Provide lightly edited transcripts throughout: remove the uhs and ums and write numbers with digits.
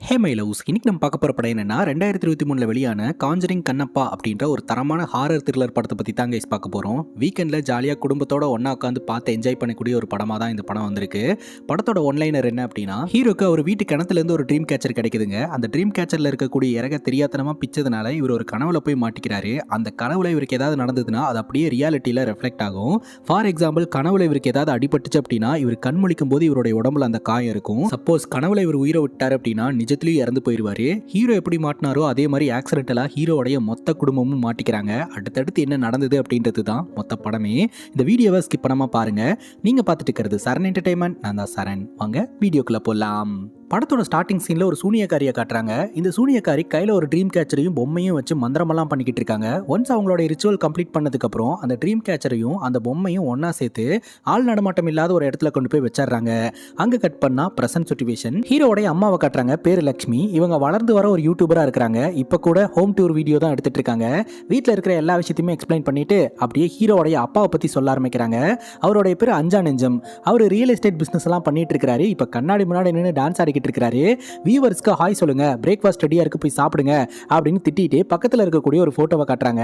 Hey my loves, இன்னைக்கு நம்ம பார்க்க போகிற படம் என்னன்னா 2023 வெளியான காஞ்சரிங் கண்ணப்பா அப்படின்ற ஒரு தரமான ஹாரர் த்ரில்லர் படத்தை பற்றி தான் கைஸ் பார்க்க போகிறோம். வீக்கெண்டில் ஜாலியாக குடும்பத்தோட ஒன்றா உட்காந்து பார்த்து என்ஜாய் பண்ணக்கூடிய ஒரு படமாக தான் இந்த படம் வந்திருக்கு. படத்தோட ஒன்லைனர் என்ன அப்படின்னா, ஹீரோக்கு அவர் வீட்டு கிணத்துலேருந்து ஒரு ட்ரீம் கேச்சர் கிடைக்குதுங்க. அந்த ட்ரீம் கேச்சரில் இருக்கக்கூடிய இறக தெரியாதனமாக பிச்சதுனால இவர் ஒரு கனவுல போய் மாட்டிக்கிறாரு. அந்த கனவுல இவருக்கு ஏதாவது நடந்ததுன்னா அது அப்படியே ரியாலிட்டியில் ரெஃப்ளெக்ட் ஆகும். ஃபார் எக்ஸாம்பிள், கனவுல இவருக்கு ஏதாவது அடிபட்டுச்சு அப்படின்னா இவர் கண் முழிக்கும் போது இவருடைய உடம்புல அந்த காயம் இருக்கும். சப்போஸ் கனவுல இவர் உயிரை விட்டார் அப்படின்னா நிஜத்திலேயே இறந்து போயிடுவாரு. ஹீரோ எப்படி மாட்டினாரோ அதே மாதிரி ஆக்சிடென்டலா ஹீரோடைய மொத்த குடும்பமும் மாட்டிக்கிறாங்க. அடுத்தடுத்து என்ன நடந்தது அப்படின்றது தான் மொத்த படமே. இந்த வீடியோவை ஸ்கிப் பண்ணாம பாருங்க. நீங்க பார்த்துட்டு இருக்கிறது சரண் என்டர்டைன்மெண்ட். நான் தான் சரண். வாங்க வீடியோக்குள்ள போலாம். படத்தோட ஸ்டார்டிங் சீன்ல ஒரு சூனியக்காரியை காட்டுறாங்க. இந்த சூனியக்காரி கையில ஒரு ட்ரீம் கேச்சரையும் பொம்மையும் வச்சு மந்திரமெல்லாம் பண்ணிக்கிட்டு இருக்காங்க. ஒன்ஸ் அவங்களோட ரிச்சுவல் கம்ப்ளீட் பண்ணதுக்கு அப்புறம் அந்த ட்ரீம் கேச்சரையும் அந்த பொம்மையும் ஒன்னா சேர்த்து ஆள் நடமாட்டம் இல்லாத ஒரு இடத்துல கொண்டு போய் வச்சிடறாங்க. அங்க கட் பண்ணா பிரசன்ட் சிச்சுவேஷன். ஹீரோடைய அம்மாவை காட்டுறாங்க. பேரு லக்ஷ்மி. இவங்க வளர்ந்து வர ஒரு யூடியூபரா இருக்கிறாங்க. இப்ப கூட ஹோம் டூர் வீடியோ தான் எடுத்துட்டு இருக்காங்க. வீட்டில் இருக்கிற எல்லா விஷயத்தையுமே எக்ஸ்பிளைன் பண்ணிட்டு அப்படியே ஹீரோடைய அப்பாவை பத்தி சொல்ல ஆரம்பிக்கிறாங்க. அவருடைய பேரு அஞ்சா நெஞ்சம். அவர் ரியல் எஸ்டேட் பிசினஸ் எல்லாம் பண்ணிட்டு இருக்காரு. இப்ப கண்ணாடி முன்னாடி நின்று டான்ஸ் ஆடிக்கிட்டு இருக்காரு. வியூவர்ஸ்க்கு ஹாய் சொல்லுங்க, பிரேக்ஃபாஸ்ட் ரெடியா இருக்கு, போய் சாப்பிடுங்க அப்படின்னு திட்டிட்டு பக்கத்துல இருக்கக்கூடிய ஒரு போட்டோவை காட்டுறாங்க.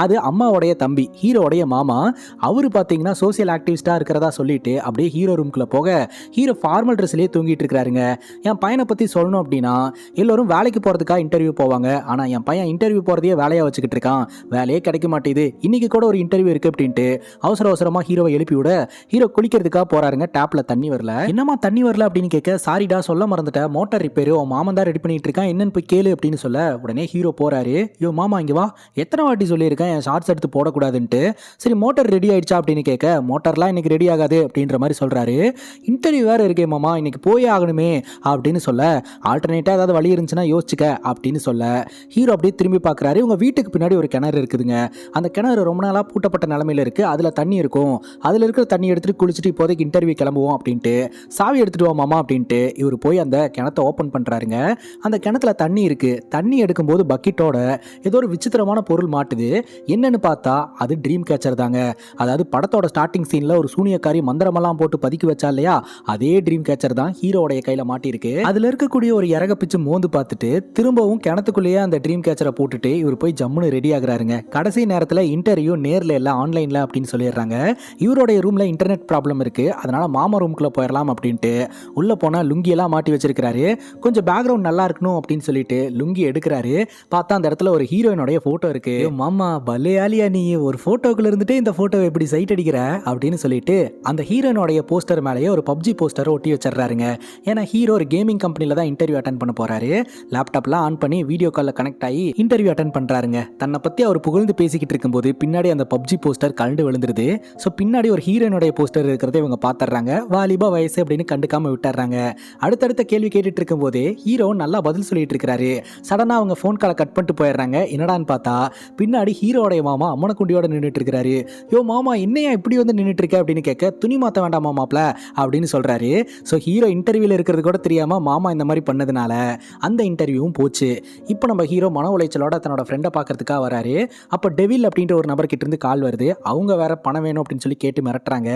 அது அம்மாவுடைய தம்பி, ஹீரோடைய மாமா. அவரு பாத்தீங்கன்னா சோசியல் ஆக்டிவிஸ்டா இருக்கிறதா சொல்லிட்டு அப்படியே ஹீரோ ரூம்குள்ள போக ஹீரோ ஃபார்மல் ட்ரெஸ்லயே தூங்கிட்டு இருக்காருங்க. என் பையனை பத்தி சொல்லணும் அப்படின்னா, எல்லாரும் வேலைக்கு போறதுக்காக இன்டர்வியூ போவாங்க. ஆனா என் பையன் இன்டர்வியூ போறதையே வேலையா வச்சுக்கிட்டு இருக்கான். வேலையே கிடைக்க மாட்டேது. இன்னைக்கு கூட ஒரு இன்டர்வியூ இருக்கு அப்படின்ட்டு அவசர அவசரமா ஹீரோவை எழுப்பி விட ஹீரோ குளிக்கிறதுக்காக போறாருங்க. டேப்ல தண்ணி வரல. என்னமா தண்ணி வரல அப்படின்னு கேட்க, சாரிடா சொல்ல மறந்துட்டேன், மோட்டார் ரிப்பேர், உன் மாமன் தான் ரெடி பண்ணிட்டு இருக்கான், என்னன்னு போய் கேளு அப்படின்னு சொல்ல உடனே ஹீரோ போறாரு. யோ மாமா இங்க வா, எத்தனை வாட்டி சொல்லியிருக்கேன் என் ஷார்ட்ஸ் எடுத்து போடக்கூடாதுன்ட்டு. சரி மோட்டார் ரெடி ஆயிடுச்சா அப்படின்னு கேட்க, மோட்டார்லாம் இன்னைக்கு ரெடி ஆகாது அப்படின்ற மாதிரி சொல்றாரு. இன்டர்வியூ வேற இருக்கே மாமா, இன்னைக்கு போயே ஆகணுமே அப்படின்னு சொல்ல, ஆல்டர்னேட்டா ஏதாவது வழி இருந்துச்சுன்னா யோசிச்சுக்க அப்படின்னு சொல்ல ஹீரோ அப்படியே திரும்பி பார்க்கறாரு. உங்க வீட்டுக்கு பின்னாடி ஒரு கிணறு இருக்குதுங்க. அந்த கிணறு ரொம்ப நாளா பூட்டப்பட்ட நிலைமையில இருக்கு. அதுல தண்ணி இருக்கும். அதுல இருக்கிற தண்ணி எடுத்துட்டு குளிச்சுட்டு இப்போதைக்கு இன்டர்வியூ கிளம்புவோம் அப்படின்ட்டு, சாவி எடுத்துட்டு வா மாமா அப்படின்ட்டு இவர் போய் அந்த கிணத்தை ஓப்பன் பண்றாருங்க. அந்த கிணத்துல தண்ணி இருக்கு. தண்ணி எடுக்கும்போது பக்கெட்டோட ஏதோ ஒரு விசித்திரமான பொருள் மாட்டுது. என்னன்னு பார்த்தா அது ட்ரீம் கேச்சர் தாங்க. அதாவது படத்தோட ஸ்டார்டிங் சீன்ல ஒரு சூனியக்காரி மந்திரமெல்லாம் போட்டு பதுக்கி வச்சா இல்லையா, அதே ட்ரீம் கேச்சர் தான் ஹீரோடைய கையில மாட்டிருக்கு. அதுல இருக்கக்கூடிய ஒரு இறக பிச்சு மோந்து பார்த்துட்டு திரும்பவும் கிணத்துக்குள்ளேயே அந்த ட்ரீம் கேச்சரை போட்டுட்டு இவர் போய் ஜம்முன்னு ரெடி ஆகுறாருங்க. கடைசி நேரத்துல இன்டர்வியூ நேர்ல இல்ல ஆன்லைன்ல அப்படின்னு சொல்லிடுறாங்க. இவருடைய ரூம்ல இன்டர்நெட் ப்ராப்ளம் இருக்கு. அதனால மாமா ரூம்குள்ள போயிடலாம் அப்படின்ட்டு உள்ள போனா லுங்கி எல்லாம் மாட்டி வச்சிருக்காரு. கொஞ்சம் பேக்ரவுண்ட் நல்லா இருக்கணும் அப்படின்னு சொல்லிட்டு லுங்கி எடுக்கிறாரு. பார்த்தா அந்த இடத்துல ஒரு ஹீரோயினுடைய போட்டோ இருக்கு. மாமா பல்லையாலியா, நீ ஒரு போட்டோக்குள்ள இருந்துட்டு இந்த போட்டோவை எப்படி சைட் அடிக்கிற அப்படின்னு சொல்லிட்டு அந்த ஹீரோயினுடைய போஸ்டர் மேலேயே ஒரு பப்ஜி போஸ்டர் ஒட்டி வச்சிடறாருங்க. ஏன்னா ஹீரோ ஒரு கேமிங் கம்பெனில தான் இன்டர்வியூ அட்டன் பண்ண போறாரு. லேப்டாப்லாம் ஆன் பண்ணி வீடியோ கால்ல கனெக்ட் ஆகி இன்டர்வியூ அட்டன் பண்றாருங்க. தன்னை பத்தி அவர் புகழ்ந்து பேசிக்கிட்டு இருக்கும்போது பின்னாடி அந்த பப்ஜி போஸ்டர் கலண்டு விழுந்துருது. ஸோ பின்னாடி ஒரு ஹீரோயினுடைய போஸ்டர் இருக்கிறத இவங்க பாத்துறாங்க. வாலிபா வயசு அப்படின்னு கண்டுக்காம விட்டுறாங்க. அடுத்தடுத்த கேள்வி கேட்டுட்டு இருக்கும் போதே ஹீரோ நல்லா பதில் சொல்லிட்டு இருக்காரு. சடனா அவங்க போன் காலை கட் பண்ணிட்டு போயிடுறாங்க. என்னடான்னு பார்த்தா பின்னாடி ஹீரோடைய மாமா அம்மனக்குண்டியோட நின்றுட்டு இருக்காரு. யோ மாமா என்னையா இப்படி வந்து நின்றுட்டு இருக்க அப்படின்னு கேட்க, துணி மாத்த வேண்டாமா மாப்ள அப்படின்னு சொல்றாரு. ஸோ ஹீரோ இன்டர்வியூல இருக்கிறது கூட தெரியாம மாமா இந்த மாதிரி பண்ணதுனால அந்த இன்டர்வியூவும் போச்சு. இப்போ நம்ம ஹீரோ மன உளைச்சலோட தன்னோட ஃப்ரெண்டை பார்க்கறதுக்காக வராரு. அப்போ டெவில் அப்படின்ற ஒரு நபர் கிட்ட இருந்து கால் வருது. அவங்க வேற பணம் வேணும் அப்படின்னு சொல்லி கேட்டு மிரட்டுறாங்க.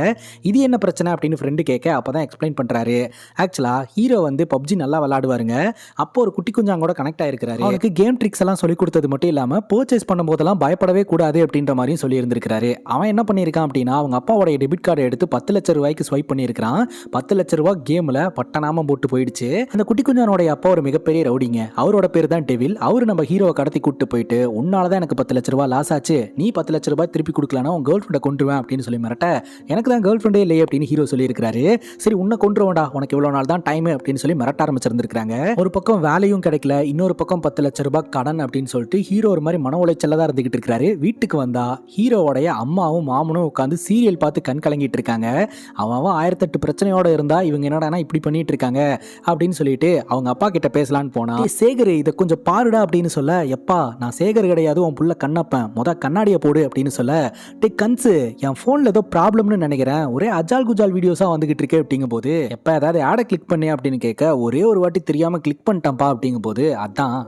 இது என்ன பிரச்சனை அப்படின்னு ஃப்ரெண்டு கேட்க அப்பதான் எக்ஸ்பிளைன் பண்றாரு. ஆக்சுவலா ஹீரோ வந்து பப்ஜி நல்லா விளையாடுவாருங்க. அப்போ ஒரு குட்டி குஞ்சாங்கூட கனெக்ட் ஆயிருக்காரு. அவனுக்கு கேம் ட்ரிக்ஸ் எல்லாம் சொல்லி கொடுத்தது மட்டும் இல்லாம பர்ச்சேஸ் பண்ணும்போதெல்லாம் பயப்படவே கூடாது அப்படின்ற மாதிரியும் சொல்லி இருந்திருக்காரு. அவன் என்ன பண்ணியிருக்கான் அப்படின்னா, அவங்க அப்பாவோட டெபிட் கார்டை எடுத்து 10 லட்சம் ரூபாய்க்கு ஸ்வைப் பண்ணியிருக்கான். 10 லட்சம் ரூபாய் கேம்ல பட்டநாமம் போட்டு போயிடுச்சு. அந்த குட்டி குஞ்சானோட அப்பா ஒரு மிகப்பெரிய ரவுடிங்க. அவரோட பேர் தான் டெவில். அவரு நம்ம ஹீரோவை கடத்தி கூட்டு போயிட்டு, உன்னாலதான் எனக்கு 10 லட்சம் ரூபாய் லாஸ் ஆச்சு, நீ 10 லட்சம் ரூபாய் திருப்பி கொடுக்கலன்னா உன் கேர்ள் ஃப்ரெண்டை கொண்டுருவேன் அப்படின்னு சொல்லி மிரட்ட, எனக்கு தான் கேர்ள் ஃப்ரெண்டே இல்லையே அப்படின்னு ஹீரோ சொல்லி இருக்காரு. சரி உன்னை கொண்டுருவேண்டா, உனக்கு இவ்வளவு நாள் தான் டைம் அப்படின்னு சொல்லி மிரட்ட ஆரம்பிச்சிருந்திருக்காங்க. ஒரு பக்கம் வேலையும் கிடைக்கல, இன்னொரு பக்கம் 10 லட்சம் ரூபாய் கடன் அப்படின்னு சொல்லிட்டு ஹீரோ ஒரு மாதிரி மன உளைச்சல்ல தான் இருந்துகிட்டு இருக்காரு. வீட்டுக்கு வந்தா ஹீரோவோடைய அம்மாவும் மாமனும் உட்காந்து சீரியல் பார்த்து கண் கலங்கிட்டு இருக்காங்க. அவன் 1008 பிரச்சனையோட இருந்தா இவங்க என்னடா இப்படி பண்ணிட்டு இருக்காங்க அப்படின்னு சொல்லிட்டு அவங்க அப்பா கிட்ட பேசலான்னு போனா, சேகர் இதை கொஞ்சம் பாருடா அப்படின்னு சொல்ல, எப்பா நான் சேகர் கிடையாது, உன் புள்ள கண்ணப்பன், கண்ணாடியை போடு அப்படின்னு சொல்ல, டே கன்சு என் போன்ல ஏதோ ப்ராப்ளம்னு நினைக்கிறேன், ஒரே அஜால் குஜால் வீடியோஸா வந்துகிட்டு இருக்கு அப்படிங்கும் போது, எப்ப ஏதாவது ஆடை கிளிக் பண்ணி அப்படின்னு கேட்க, கேட்க, ஒரே ஒரு வாட்டி தெரியாமல் கிளிக் பண்ணிட்டேன்ப்பா அப்படிங்கும்போது,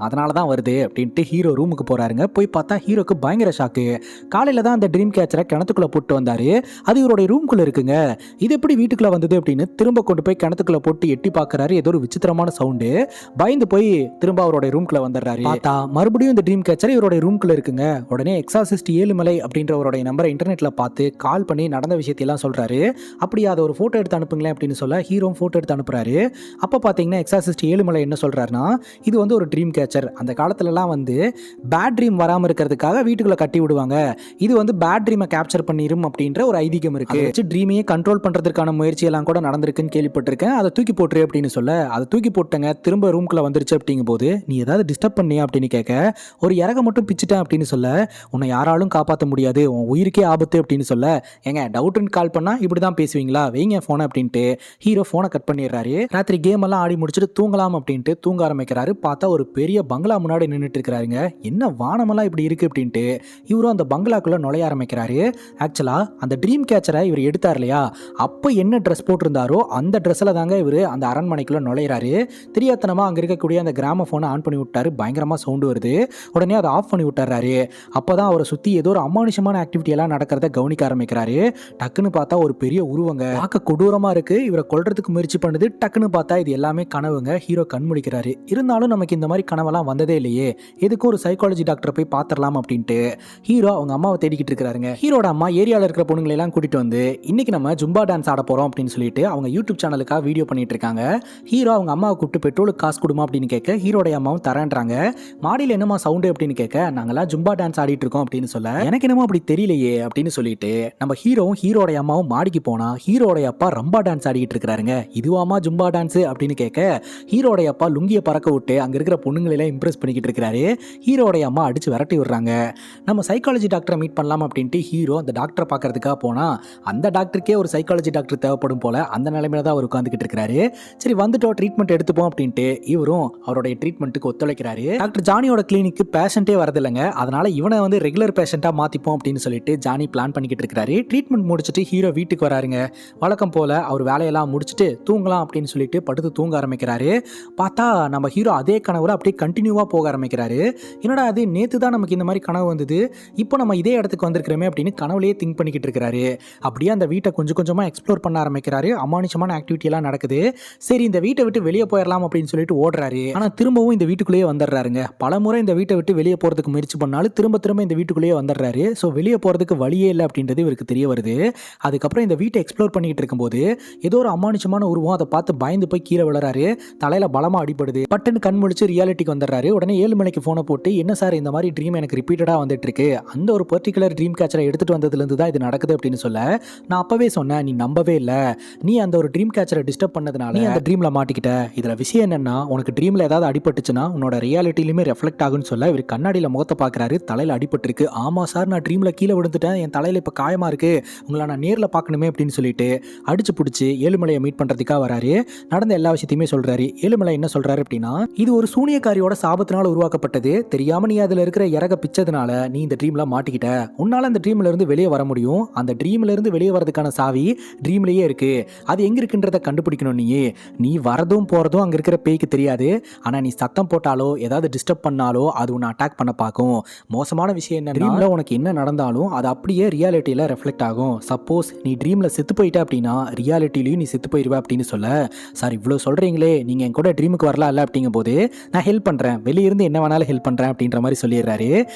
அதனால தான் வருது அப்படின்ட்டு ஹீரோ ரூமுக்கு போகிறாருங்க. போய் பார்த்தா ஹீரோக்கு பயங்கர ஷாக்கு. காலையில் தான் அந்த ட்ரீம் கேச்சரை கிணத்துக்குள்ளே போட்டு வந்தார். அது இவருடைய ரூம்குள்ளே இருக்குங்க. இது எப்படி வீட்டுக்குள்ளே வந்தது அப்படின்னு திரும்ப கொண்டு போய் கிணத்துக்குள்ளே போட்டு எட்டி பார்க்குறாரு. ஏதோ ஒரு விசித்திரமான சவுண்டு. பயந்து போய் திரும்ப அவருடைய ரூம்குள்ளே வந்துடுறாரு. பார்த்தா மறுபடியும் இந்த ட்ரீம் கேச்சர் இவருடைய ரூம்குள்ளே இருக்குங்க. உடனே எக்ஸாசிஸ்ட் ஏழுமலை அப்படின்றவருடைய நம்பரை இன்டர்நெட்டில் பார்த்து கால் பண்ணி நடந்த விஷயத்தையெல்லாம் சொல்கிறாரு. அப்படியே அதை ஒரு ஃபோட்டோ எடுத்து அனுப்புங்களேன் அப்படின்னு சொல்ல ஹீரோ ஃபோட்டோ எடுத்து அனுப்புறாரு. அப்போ பார்த்தீங்கன்னா எக்ஸாசிஸ்ட் ஏழுமலை என்ன சொல்கிறாருன்னா, இது வந்து ஒரு ட்ரீம் கேச்சர். அந்த காலத்துலலாம் வந்து பேட் ட்ரீம் வராமல் இருக்கிறதுக்காக வீட்டுக்குள்ளே கட்டி விடுவாங்க. இது வந்து பேட் ட்ரீமை கேப்சர் பண்ணிடும் அப்படின்ற ஒரு ஐதீகம் இருக்கு. வச்சு ட்ரீமையே கண்ட்ரோல் பண்ணுறதுக்கான முயற்சியெல்லாம் கூட நடந்திருக்குன்னு கேள்விப்பட்டிருக்கேன். அதை தூக்கி போட்டுரு அப்படின்னு சொல்ல, அதை தூக்கி போட்டங்க. திரும்ப ரூம்குள்ளே வந்துருச்சு அப்படிங்கும் போது, நீ ஏதாவது டிஸ்டர்ப் பண்ணியா அப்படின்னு கேட்க, ஒரு இறக மட்டும் பிச்சுட்டேன் அப்படின்னு சொல்ல, உன்னை யாராலும் காப்பாற்ற முடியாது, உன் உயிருக்கே ஆபத்து அப்படின்னு சொல்ல, ஏங்க டவுட்னு கால் பண்ணால் இப்படி தான் பேசுவீங்களா, வைங்க ஃபோனை அப்படின்ட்டு ஹீரோ ஃபோனை கட் பண்ணிடுறாரு. ராத்திரி கேம் எல்லாம் ஆடி முடிச்சுட்டு தூங்கலாம் அப்படின்ட்டு தூங்க ஆரம்பிக்கிறாரு. பார்த்தா ஒரு பெரிய பங்களா முன்னாடி நின்றுட்டு இருக்கிறாருங்க. என்ன வானமெல்லாம் இப்படி இருக்கு அப்படின்ட்டு இவரும் அந்த பங்களாக்குள்ள நுழைய ஆரம்பிக்கிறாரு. ஆக்சுவலா அந்த ட்ரீம் கேச்சரை இவர் எடுத்தார் இல்லையா, அப்போ என்ன ட்ரெஸ் போட்டிருந்தாரோ அந்த ட்ரெஸ்ஸில் தாங்க இவர் அந்த அரண்மனைக்குள்ள நுழையிறாரு. தெரியாதனமா அங்கே இருக்கக்கூடிய அந்த கிராம ஃபோனை ஆன் பண்ணி விட்டாரு. பயங்கரமாக சவுண்டு வருது. உடனே அதை ஆஃப் பண்ணி விட்டுறாரு. அப்போதான் அவரை சுற்றி ஏதோ ஒரு அமானுஷமான ஆக்டிவிட்டி எல்லாம் நடக்கிறத கவனிக்க ஆரம்பிக்கிறாரு. டக்குன்னு பார்த்தா ஒரு பெரிய உருவங்க, பார்க்க கொடூரமா இருக்கு. இவரை கொல்றதுக்கு முயற்சி பண்ணுது. டக்குன்னு பார்த்தா இது எல்லாமே கனவுங்க. ஹீரோ கண் முழிக்கிறாரு. இருந்தாலும் நமக்கு இந்த மாதிரி கனவெல்லாம் வந்ததே இல்லையே, எதுக்கும் ஒரு சைக்காலஜி டாக்டரை போய் பார்த்துடலாம் அப்படின்ட்டு ஹீரோ அவங்க அம்மாவை தேடிக்கிட்டு இருக்கிறாருங்க. ஹீரோட அம்மா ஏரியாவில் இருக்கிற பொண்ணுங்களை எல்லாம் கூட்டிட்டு வந்து, இன்னைக்கு நம்ம ஜும்பா டான்ஸ் ஆட போறோம் அப்படின்னு சொல்லிட்டு அவங்க யூடியூப் சேனலுக்காக வீடியோ பண்ணிட்டு இருக்காங்க. ஹீரோ அவங்க அம்மாவை கூப்பிட்டு பெட்ரோலுக்கு காசு கொடுமா அப்படின்னு கேட்க, ஹீரோடைய அம்மாவும் தரேன்றாங்க. மாடியில் என்னமா சவுண்டு அப்படின்னு கேட்க, நாங்கெல்லாம் ஜும்பா டான்ஸ் ஆடிட்டு இருக்கோம் அப்படின்னு சொல்ல, எனக்கு என்னமோ அப்படி தெரியலையே அப்படின்னு சொல்லிட்டு நம்ம ஹீரோவும் ஹீரோடைய அம்மாவும் மாடிக்கு போனா ஹீரோடைய அப்பா ரம்பா டான்ஸ் ஆடிட்டு இருக்காருங்க. இதுவாமா ஜும்பா டான்ஸ் அப்படின்னு கேட்க, ஹீரோடைய அப்பா லுங்கியை பறக்க விட்டு அங்க இருக்கிற பொண்ணுங்களெல்லாம் இம்ப்ரெஸ் பண்ணிக்கிட்டு இருக்காரு. ஹீரோடைய அம்மா அடிச்சு விரட்டி விடுறாங்க. நம்ம சைக்காலஜி டாக்டரை மீட் பண்ணலாம் அப்படின்ட்டு ஹீரோ அந்த டாக்டரை பார்க்கறதுக்காக போனா, அந்த டாக்டருக்கே ஒரு சைக்காலஜி டாக்டர் தேவைப்படும் போல அந்த நிலைமையில தான் அவர் உட்காந்துக்கிட்டு இருக்காரு. சரி வந்துட்டோம், ட்ரீட்மெண்ட் எடுத்துப்போம் அப்படின்ட்டு இவரும் அவருடைய ட்ரீட்மெண்ட்டுக்கு ஒத்துழைக்கிறாரு. டாக்டர் ஜானியோட கிளினிக்கு பேஷண்டே வரதில்லைங்க. அதனால இவனை வந்து ரெகுலர் பேஷண்டா மாத்திப்போம் அப்படின்னு சொல்லிட்டு ஜானி பிளான் பண்ணிக்கிட்டு இருக்காரு. ட்ரீட்மெண்ட் முடிச்சுட்டு ஹீரோ வீட்டுக்கு வராருங்க. வழக்கம் போல அவர் வேலையெல்லாம் முடிச்சுட்டு தூங்கலாம் அப்படின்னு சொல்லிட்டு படுத்து தூங்க ஆரம்பிக்கிறாரு. பார்த்தா நம்ம ஹீரோ அதே கனவுல அப்படியே கண்டினியூவா போக ஆரம்பிக்கிறாரு. என்னடா அது, நேத்து தான் நமக்கு இந்த மாதிரி கனவு வந்தது, இப்போ நம்ம இதே இடத்துக்கு வந்திருக்கிறோமே அப்படின்னு கனவுலேயே திங்க் பண்ணிக்கிட்டு இருக்காரு. அப்படியே அந்த வீட்டை கொஞ்சம் கொஞ்சமா எக்ஸ்ப்ளோர் பண்ண ஆரம்பிக்கிறாரு. அமானுஷமான ஆக்டிவிட்டி எல்லாம் நடக்குது. சரி இந்த வீட்டை விட்டு வெளியே போயிடலாம் அப்படின்னு சொல்லிட்டு ஓடுறாரு. ஆனா திரும்பவும் இந்த வீட்டுக்குள்ளேயே வந்துடுறாருங்க. பல முறை இந்த வீட்டை விட்டு வெளியே போறதுக்கு முயற்சி பண்ணாலும் திரும்ப திரும்ப இந்த வீட்டுக்குள்ளேயே வந்துடுறாரு. ஸோ வெளியே போறதுக்கு வழியே இல்லை அப்படின்றது இவருக்கு தெரிய வருது. அதுக்கப்புறம் இந்த வீட்டை எக்ஸ்ப்ளோர் பண்ணிட்டு இருக்கும்போது ஏதோ ஒரு அமானுஷமான உருவம், அதை பார்த்து பயந்து போய் கீழே விழுறாரு. தலையில பலமா அடிபடுது. பட்டுன்னு கண் முழிச்சு ரியாலிட்டிக்கு வந்துடுறாரு. உடனே ஏழுமலைக்கு போனை போட்டு, என்ன சார் இந்த மாதிரி ட்ரீம் எனக்கு ரிப்பீட்டடா வந்துட்டு இருக்கு, அந்த ஒரு பர்டிகுலர் ட்ரீம் கேச்சரை எடுத்துட்டு வந்ததுல இருந்து தான் இது நடக்குது அப்படின்னு சொல்ல, நான் அப்பவே சொன்னேன் நீ நம்பவே இல்லை, நீ அந்த ஒரு ட்ரீம் கேச்சரை டிஸ்டர்ப் பண்ணதுனால நீ அந்த ட்ரீம்ல மாட்டிக்கிட்ட. இதுல விஷயம் என்னன்னா, உனக்கு ட்ரீம்ல ஏதாவது அடிபட்டுச்சுன்னா உன்னோட ரியாலிட்டிலுமே ரெஃப்ளெக்ட் ஆகுன்னு சொல்ல, இவர் கண்ணாடியில முகத்தை பாக்குறாரு. தலையில அடிபட்டு இருக்கு. ஆமா சார், நான் ட்ரீம்ல கீழே விழுந்துட்டேன், என் தலையில இப்ப காயமா இருக்கு, உங்களை நான் நேர்ல பார்க்கணுமே அப்படின்னு சொல்லிட்டு அடிச்சு பிடிச்சி ஏழுமலையை மீட் பண்றதுக்காக வராரு. நடந்த எல்லா விஷயத்தையுமே சொல்றாரு. ஏழுமலை என்ன சொல்றாரு அப்படின்னா, இது ஒரு சூனியக்காரியோட சாபத்தினால உருவாக்கப்பட்டது, தெரியாம நீ அதுல இருக்கிற இறக பிச்சதுனால நீ இந்த ட்ரீம்ல மாட்டிக்கிட்ட, உன்னால அந்த ட்ரீம்ல இருந்து வெளியே வர முடியும், அந்த ட்ரீம்ல இருந்து வெளியே வரதுக்கான சாவி ட்ரீம்லயே இருக்கு, அது எங்க இருக்குன்றத கண்டுபிடிக்கணும். நீ வரதும் போறதும் அங்க இருக்கிற பேய்க்கு தெரியாது, ஆனா நீ சத்தம் போட்டாலோ ஏதாவது டிஸ்டர்ப் பண்ணாலோ அது உன்னை அட்டாக் பண்ண பார்க்கும். மோசமான விஷயம் என்ன, ட்ரீம்ல உனக்கு என்ன நடந்தாலும் அது அப்படியே ரியாலிட்டியில ரெஃப்ளெக்ட் ஆகும். சப்போஸ் நீ ட்ரீம்ல செத்து போயிட்ட அப்படின்னா ரியாலிட்டிலையும் நீ செத்து போயிடுவ அப்படின்னு சொல்ல, சார் இவ்வளோ சொல்றீங்களே, நீங்க என் கூட ட்ரீமுக்கு வரலாம் இல்லை அப்படிங்கும் போது, நான் ஹெல்ப் பண்றேன், வெளியிருந்து என்ன வேணாலும் ஹெல்ப் பண்றேன் அப்படின்ற மாதிரி சொல்லிடுறாரு.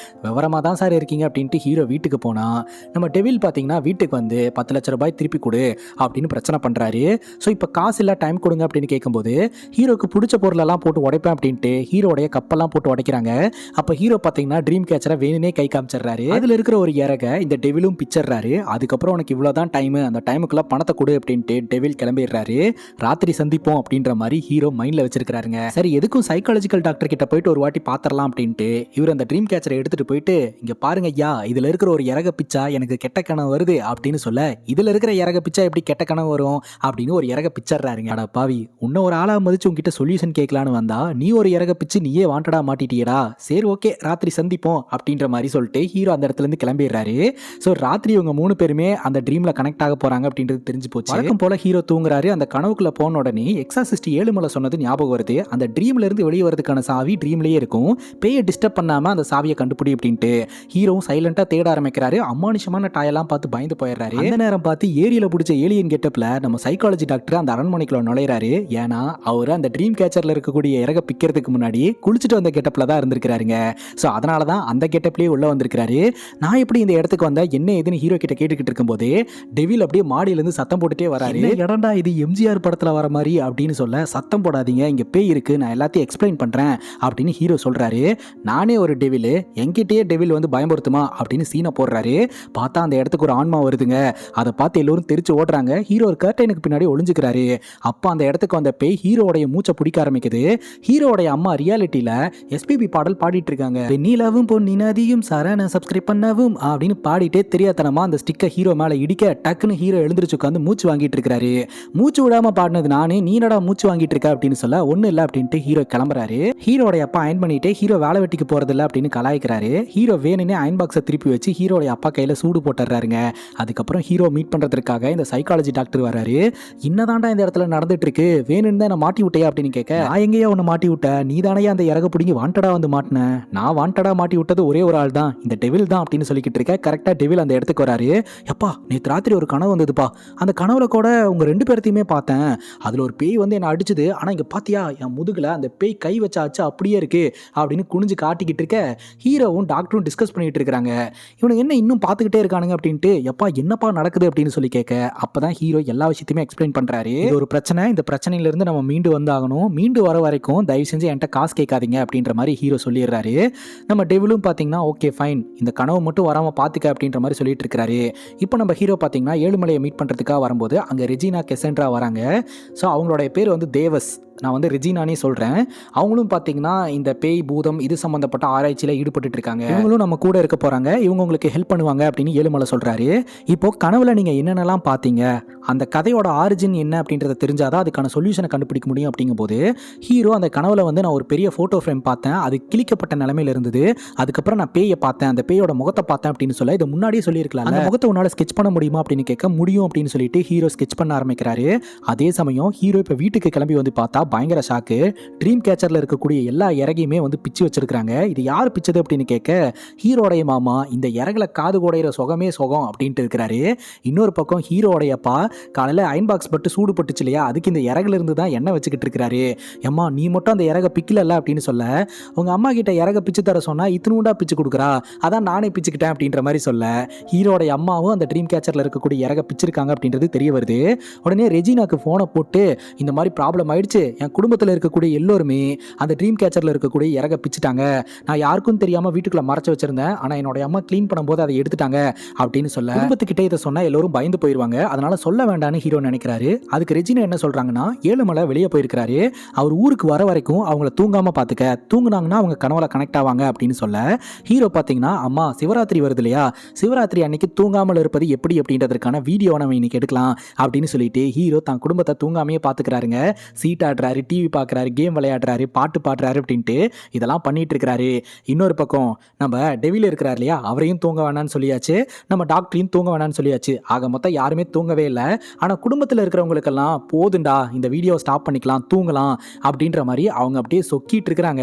விவரமா தான் சார் இருக்கீங்க அப்படின்ட்டு ஹீரோ வீட்டுக்கு போனா, நம்ம டெவில் பார்த்தீங்கன்னா வீட்டுக்கு வந்து 10 லட்சம் ரூபாய் திருப்பி கொடு அப்படின்னு பிரச்சனை பண்றாரு. ஸோ இப்போ காசு இல்லை, டைம் கொடுங்க அப்படின்னு கேட்கும்போது, ஹீரோக்கு பிடிச்ச பொருளெல்லாம் போட்டு உடைப்பேன் அப்படின்ட்டு ஹீரோடைய கப்பெல்லாம் போட்டு உடைக்கிறாங்க. அப்போ ஹீரோ பார்த்தீங்கன்னா ட்ரீம் கேச்சரை வேணுனே கை காமிச்சிடுறாரு. அதில் இருக்கிற ஒரு இறக இந்த டெவிலும் பிச்சர்றாரு. அதுக்கப்புறம் உனக்கு இவ்வளோதான் டைம், அந்த டைமுக்குள்ள பணத்தை கொடு அப்படின்ட்டு டெவில் கிளம்பிடுறாரு. ராத்திரி சந்திப்போம் அப்படின்ற மாதிரி ஹீரோ மைண்ட்ல வச்சிருக்காருங்க. சரி எதுக்கும் சைக்காலஜிக்கல் டாக்டர் கிட்ட போயிட்டு ஒரு வாட்டி பாத்திரலாம் அப்படின்ட்டு இவர் அந்த ட்ரீம் கேச்சரை எடுத்துட்டு போயிட்டு, இங்க பாருங்க ஐயா, இதுல இருக்கிற ஒரு இறக பிச்சா எனக்கு கெட்ட கனவு வருது அப்படின்னு சொல்ல, இதுல இருக்கிற இறக பிச்சா எப்படி கெட்ட கனவு வரும் அப்படின்னு ஒரு இறக பிச்சர்றாருங்க. அட பாவி, உன்ன ஒரு ஆளா மதிச்சு உங்ககிட்ட சொல்யூஷன் கேட்கலான்னு வந்தா நீ ஒரு இறக பிச்சு நீயே வாண்டடா மாட்டிட்டியடா, சரி ஓகே ராத்திரி சந்திப்போம் அப்படின்ற மாதிரி சொல்லிட்டு ஹீரோ அந்த இடத்துல இருந்து கிளம்பிடுறாரு. ஸோ ராத்திரி இவங்க 3 பேருமே அந்த ட்ரீம்ல கனெக்ட் ஆக போறாங்க அப்படின்றது தெரிஞ்சு போச்சு. வழக்கம் போல ஹீரோ தூங்குறாரு. அந்த கனவுக்குள்ள போன உடனே எக்ஸாசிஸ்ட் ஏழுமலை சொன்னது ஞாபகம் வருது. அந்த ட்ரீம்ல இருந்து வெளியே வரதுக்கான சாவி ட்ரீம்லயே இருக்கும். பேயை டிஸ்டர்ப் பண்ணாம அந்த சாவியை கண்டுபிடி அப்படின்ட்டு ஹீரோவும் சைலண்டா தேட ஆரம்பிக்கிறாரு. அமானுஷமான டாயெல்லாம் பார்த்து பயந்து போயிடுறாரு. அந்த நேரம் பார்த்து ஏரியில பிடிச்ச ஏலியன் கெட்டப்ல நம்ம சைக்காலஜி டாக்டர் அந்த அரண்மனைக்குள்ள நுழையிறாரு. ஏன்னா அவர் அந்த ட்ரீம் கேச்சர்ல இருக்கக்கூடிய இறக பிக்கிறதுக்கு முன்னாடி குளிச்சுட்டு வந்த கெட்டப்ல தான் இருந்திருக்காருங்க. ஸோ அதனால தான் அந்த கெட்டப்லேயே உள்ள வந்திருக்காரு. நான் எப்படி இந்த இடத்துக்கு வந்தா என்ன ஏதுன்னு ஹீரோ கிட்ட கேட்டுக்கிட்டு இருக்கும்போது டெவில் அப்படியே மாடியிலேருந்து சத்தம் போட்டுட்டே வராரு. இடண்டா இது எம்ஜிஆர் படத்தில் வர மாதிரி அப்படின்னு சொல்ல, சத்தம் போடாதீங்க, இங்கே பேய் இருக்கு, நான் எல்லாத்தையும் எக்ஸ்பிளைன் பண்ணுறேன் அப்படின்னு ஹீரோ சொல்றாரு. நானே ஒரு டெவில், என்கிட்டயே டெவில் வந்து பயமுறுத்துமா அப்படின்னு சீனை போடுறாரு. பார்த்தா அந்த இடத்துக்கு ஒரு ஆன்மா வருதுங்க. அதை பார்த்து எல்லோரும் தெரிச்சு ஓடுறாங்க. ஹீரோ ஒரு கர்டைனுக்கு பின்னாடி ஒளிஞ்சுக்கிறாரு. அப்போ அந்த இடத்துக்கு வந்த பேய் ஹீரோடைய மூச்சை பிடிக்க ஆரம்பிக்குது. ஹீரோடைய அம்மா ரியாலிட்டியில எஸ்பிபி பாடல் பாடிட்டு இருக்காங்க. நீலவும் பொன்னி நதியும் சரண சப்ஸ்கிரைப் பண்ணவும் அப்படின்னு பாடிட்டே தெரியாதனமா அந்த ஸ்டிக்கை ஹீரோ மேல இடிக்க டக்குன்னு ஹீரோ எழுந்திரிச்சு உட்காந்து மூச்சு வாங்கிட்டு இருக்காரு. மூச்சு விடாம பாடினது நானே, நீனடா மூச்சு வாங்கிட்டு இருக்க அப்படின்னு சொல்ல, ஒன்னும் இல்லை அப்படின்ட்டு ஹீரோ கிளம்புறாரு. ஹீரோடைய அப்பா அயன் பண்ணிட்டு ஹீரோ வேலை வெட்டிக்கு போறது இல்லை அப்படின்னு கலாய்க்கிறாரு. ஹீரோ வேணுனே அயன் பாக்ஸை திருப்பி வச்சு ஹீரோடைய அப்பா கையில சூடு போட்டுறாருங்க. அதுக்கப்புறம் ஹீரோ மீட் பண்றதுக்காக இந்த சைக்காலஜி டாக்டர் வர்றாரு. என்னதான்டா இந்த இடத்துல நடந்துட்டு இருக்கு, வேணும்னு தான் மாட்டி விட்டையா அப்படின்னு கேட்க, நான் எங்கேயா உன்னை மாட்டி விட்ட, நீ தானே அந்த இறக பிடிங்கி வாண்டடா வந்து மாட்டின, நான் வாண்டடா மாட்டி விட்டது ஒரே ஒரு ஆள் தான், இந்த டெவில் தான் அப்படின்னு சொல்லிக்கிட்டு இருக்க. கரெக்டா டெவில் அந்த இடத்துக்கு வராரு. எப்பா நேற்று ராத்திரி ஒரு கனவு வந்ததுப்பா, அந்த கனவுல கூட உங்க 2 பேர்த்தையுமே பார்த்தேன். அதுல ஒரு பேய் வந்து என்ன அடிச்சுது, ஆனா இங்க பாத்தியா என் முதுகுல அந்த பேய் கை வச்சாச்சு அப்படியே இருக்கு அப்படின்னு குனிஞ்சு காட்டிக்கிட்டு இருக்க. ஹீரோவும் டாக்டரும் டிஸ்கஸ் பண்ணிட்டு இருக்காங்க. இவனுக்கு என்ன இன்னும் பார்த்துக்கிட்டே இருக்கானுங்க அப்படின்ட்டு, எப்பா என்னப்பா நடக்குது அப்படின்னு சொல்லி கேட்க, அப்பதான் ஹீரோ எல்லா விஷயத்தையுமே எக்ஸ்பிளைன் பண்றாரு. இது ஒரு பிரச்சனை, இந்த பிரச்சனையில இருந்து நம்ம மீண்டு வந்தாகணும், மீண்டு வர வரைக்கும் தயவு செஞ்சு என்கிட்ட காசு கேட்காதீங்க அப்படின்ற மாதிரி ஹீரோ சொல்லிடுறாரு. நம்ம டெவிலும் பார்த்தீங்கன்னா ஓகே ஃபைன், இந்த கனவு மட்டும் வராமல் பார்த்துக்க அப்படின்ற மாதிரி சொல்லிட்டு இருக்காரு. இப்போ நம்ம ஹீரோ பார்த்தீங்கன்னா ஏழுமலையை மீட் பண்ணுறதுக்காக வரும்போது அங்கே ரெஜினா கெசன்ட்ரா வராங்க. ஸோ அவங்களுடைய பேர் வந்து தேவஸ், நான் வந்து ரெஜினானே சொல்கிறேன். அவங்களும் பார்த்தீங்கன்னா இந்த பேய் பூதம் இது சம்மந்தப்பட்ட ஆராய்ச்சியில் ஈடுபட்டு இருக்காங்க. இவங்களும் நம்ம கூட இருக்க போகிறாங்க, இவங்க உங்களுக்கு ஹெல்ப் பண்ணுவாங்க அப்படின்னு ஏழுமலை சொல்கிறாரு. இப்போ கனவுல நீங்கள் என்னென்னலாம் பார்த்தீங்க, அந்த கதையோட ஆரிஜின் என்ன அப்படின்றத தெரிஞ்சாதான் அதுக்கான சொல்யூஷனை கண்டுபிடிக்க முடியும் அப்படிங்கும்போது ஹீரோ அந்த கனவுல வந்து நான் ஒரு பெரிய ஃபோட்டோ ஃப்ரேம் பார்த்தேன், அது கிழிக்கப்பட்ட நிலைமையில இருந்தது, அதுக்கப்புறம் நான் பேயை பார்த்தேன், அந்த பேயோட முகத்தை பார்த்தேன் அப்படின்னு சொல்ல, இதை முன்னாடியே சொல்லியிருக்கலாம், அந்த முகத்தை உன்னால் ஸ்கெச் பண்ண முடியுமா அப்படின்னு கேட்க, முடியும் அப்படின்னு சொல்லிட்டு ஹீரோ ஸ்கெச் பண்ண ஆரம்பிக்கிறாரு. அதே சமயம் ஹீரோ இப்போ வீட்டுக்கு கிளம்பி வந்து பார்த்தா பயங்கர ஷாக்கு. ட்ரீம் கேச்சர்ல இருக்கக்கூடிய எல்லா இறகையுமே வந்து பிச்சு வச்சிருக்காங்க. இது யார் பிச்சது அப்படின்னு கேட்க, ஹீரோடைய மாமா இந்த இறகுல காது கோடையிற சுகமே சுகம் அப்படின்ட்டு இருக்கிறாரு. இன்னொரு பக்கம் ஹீரோடைய அப்பா காலையில் அயன் பாக்ஸ் பட்டு சூடு பட்டுச்சு இல்லையா, அதுக்கு இந்த இறகுல இருந்து தான் எண்ணெய் வச்சுக்கிட்டு இருக்கிறாரு. அம்மா நீ மட்டும் அந்த இறக பிக்கல அப்படின்னு சொல்ல, உங்க அம்மா கிட்ட இறக பிச்சு தர சொன்னா இத்தினூண்டா பிச்சு கொடுக்குறா, அதான் நானே பிச்சுக்கிட்டேன் அப்படின்ற மாதிரி சொல்ல, ஹீரோடைய அம்மாவும் அந்த ட்ரீம் கேச்சர்ல இருக்கக்கூடிய இறக பிச்சிருக்காங்க அப்படின்றது தெரிய வருது. உடனே ரெஜினாக்கு போனை போட்டு இந்த மாதிரி ப்ராப்ளம் ஆயிடுச்சு, என் குடும்பத்தில் இருக்கக்கூடிய எல்லோருமே அந்த ட்ரீம் கேச்சர்ல இருக்கக்கூடிய இறக பிச்சுட்டாங்க, நான் யாருக்கும் தெரியாம வீட்டுக்குள்ள மறைச்சு வச்சிருந்தேன், ஆனா என்னோட அம்மா கிளீன் பண்ணும்போது அதை எடுத்துட்டாங்க அப்படின்னு சொல்ல, குடும்பத்துக்கிட்டே இதை சொன்னா எல்லாரும் பயந்து போயிருவாங்க, அதனால சொல்ல வேண்டாம்னு ஹீரோ நினைக்கிறாரு. அதுக்கு ரெஜினா என்ன சொல்றாங்கன்னா, ஏழுமலை வெளியே போயிருக்கிறாரு, அவர் ஊருக்கு வர வரைக்கும் அவங்கள தூங்காம பாத்துக்க, தூங்குனாங்கன்னா அவங்க கனவுல கனெக்ட் ஆவாங்க அப்படின்னு சொல்ல, ஹீரோ பாத்தீங்கன்னா அம்மா சிவராத்திரி வருது இல்லையா, சிவராத்திரி அன்னைக்கு தூங்காமல் இருப்பது எப்படி அப்படின்றதுக்கான வீடியோ நம்ம இன்னைக்கு எடுக்கலாம் அப்படின்னு சொல்லிட்டு ஹீரோ தான் குடும்பத்தை தூங்காமையே பாத்துக்கிறாருங்க. சீட் ஆடுறாரு, டிவி பார்க்குறாரு, கேம் விளையாடுறாரு, பாட்டு பாடுறாரு அப்படின்ட்டு இதெல்லாம் பண்ணிட்டு இருக்கிறாரு. இன்னொரு பக்கம் நம்ம டெவில் இருக்கிறார் இல்லையா, அவரையும் தூங்க வேணான்னு சொல்லியாச்சு, நம்ம டாக்டரையும் தூங்க வேணான்னு சொல்லியாச்சு. ஆக மொத்தம் யாருமே தூங்கவே இல்லை. ஆனால் குடும்பத்தில் இருக்கிறவங்களுக்கெல்லாம் போதுண்டா, இந்த வீடியோவை ஸ்டாப் பண்ணிக்கலாம், தூங்கலாம் அப்படின்ற மாதிரி அவங்க அப்படியே சொக்கிட்டு இருக்கிறாங்க.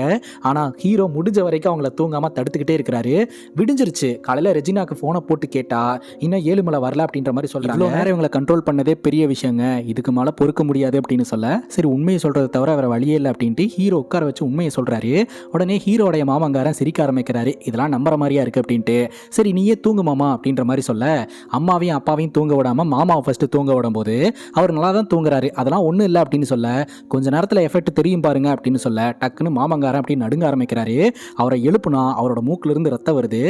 ஆனால் ஹீரோ முடிஞ்ச வரைக்கும் அவங்கள தூங்காமல் தடுத்துக்கிட்டே இருக்கிறாரு. விடிஞ்சிருச்சு. காலையில் ரெஜினாக்கு ஃபோனை போட்டு கேட்டா இன்னும் ஏழுமலை வரல அப்படின்ற மாதிரி சொல்கிறாங்க. வேற இவங்களை கண்ட்ரோல் பண்ணதே பெரிய விஷயங்க, இதுக்கு மேலே பொறுக்க முடியாது அப்படின்னு சொல்ல, சரி உண்மையை சொல்கிறத தவிர வேற வழியே இல்லை அப்படின்ட்டு ஹீரோ உட்கார வச்சு உண்மையை சொல்றாரு. உடனே ஹீரோடைய மாமங்காரன் சிரிக்க ஆரம்பிக்கிறாரு, இதெல்லாம் நம்புற மாதிரியா இருக்கு அப்படின்ட்டு. சரி நீயே தூங்கு மாமா அப்படின்ற மாதிரி சொல்ல, அம்மாவையும் அப்பாவையும் தூங்க விடாம மாமாவை ஃபர்ஸ்ட் தூங்க விடும் போது அவர் நல்லா தான் தூங்குறாரு, அதெல்லாம் ஒன்றும் இல்லை அப்படின்னு சொல்ல, கொஞ்ச நேரத்தில் எஃபெக்ட் தெரியும் பாருங்க அப்படின்னு சொல்ல, டக்குன்னு மாமங்காரன் அப்படின்னு நடுங்க ஆரம்பிக்கிறாரு. அவரை எழுப்புனா அவரோட மூக்குல இருந்து ரத்தம் வருது.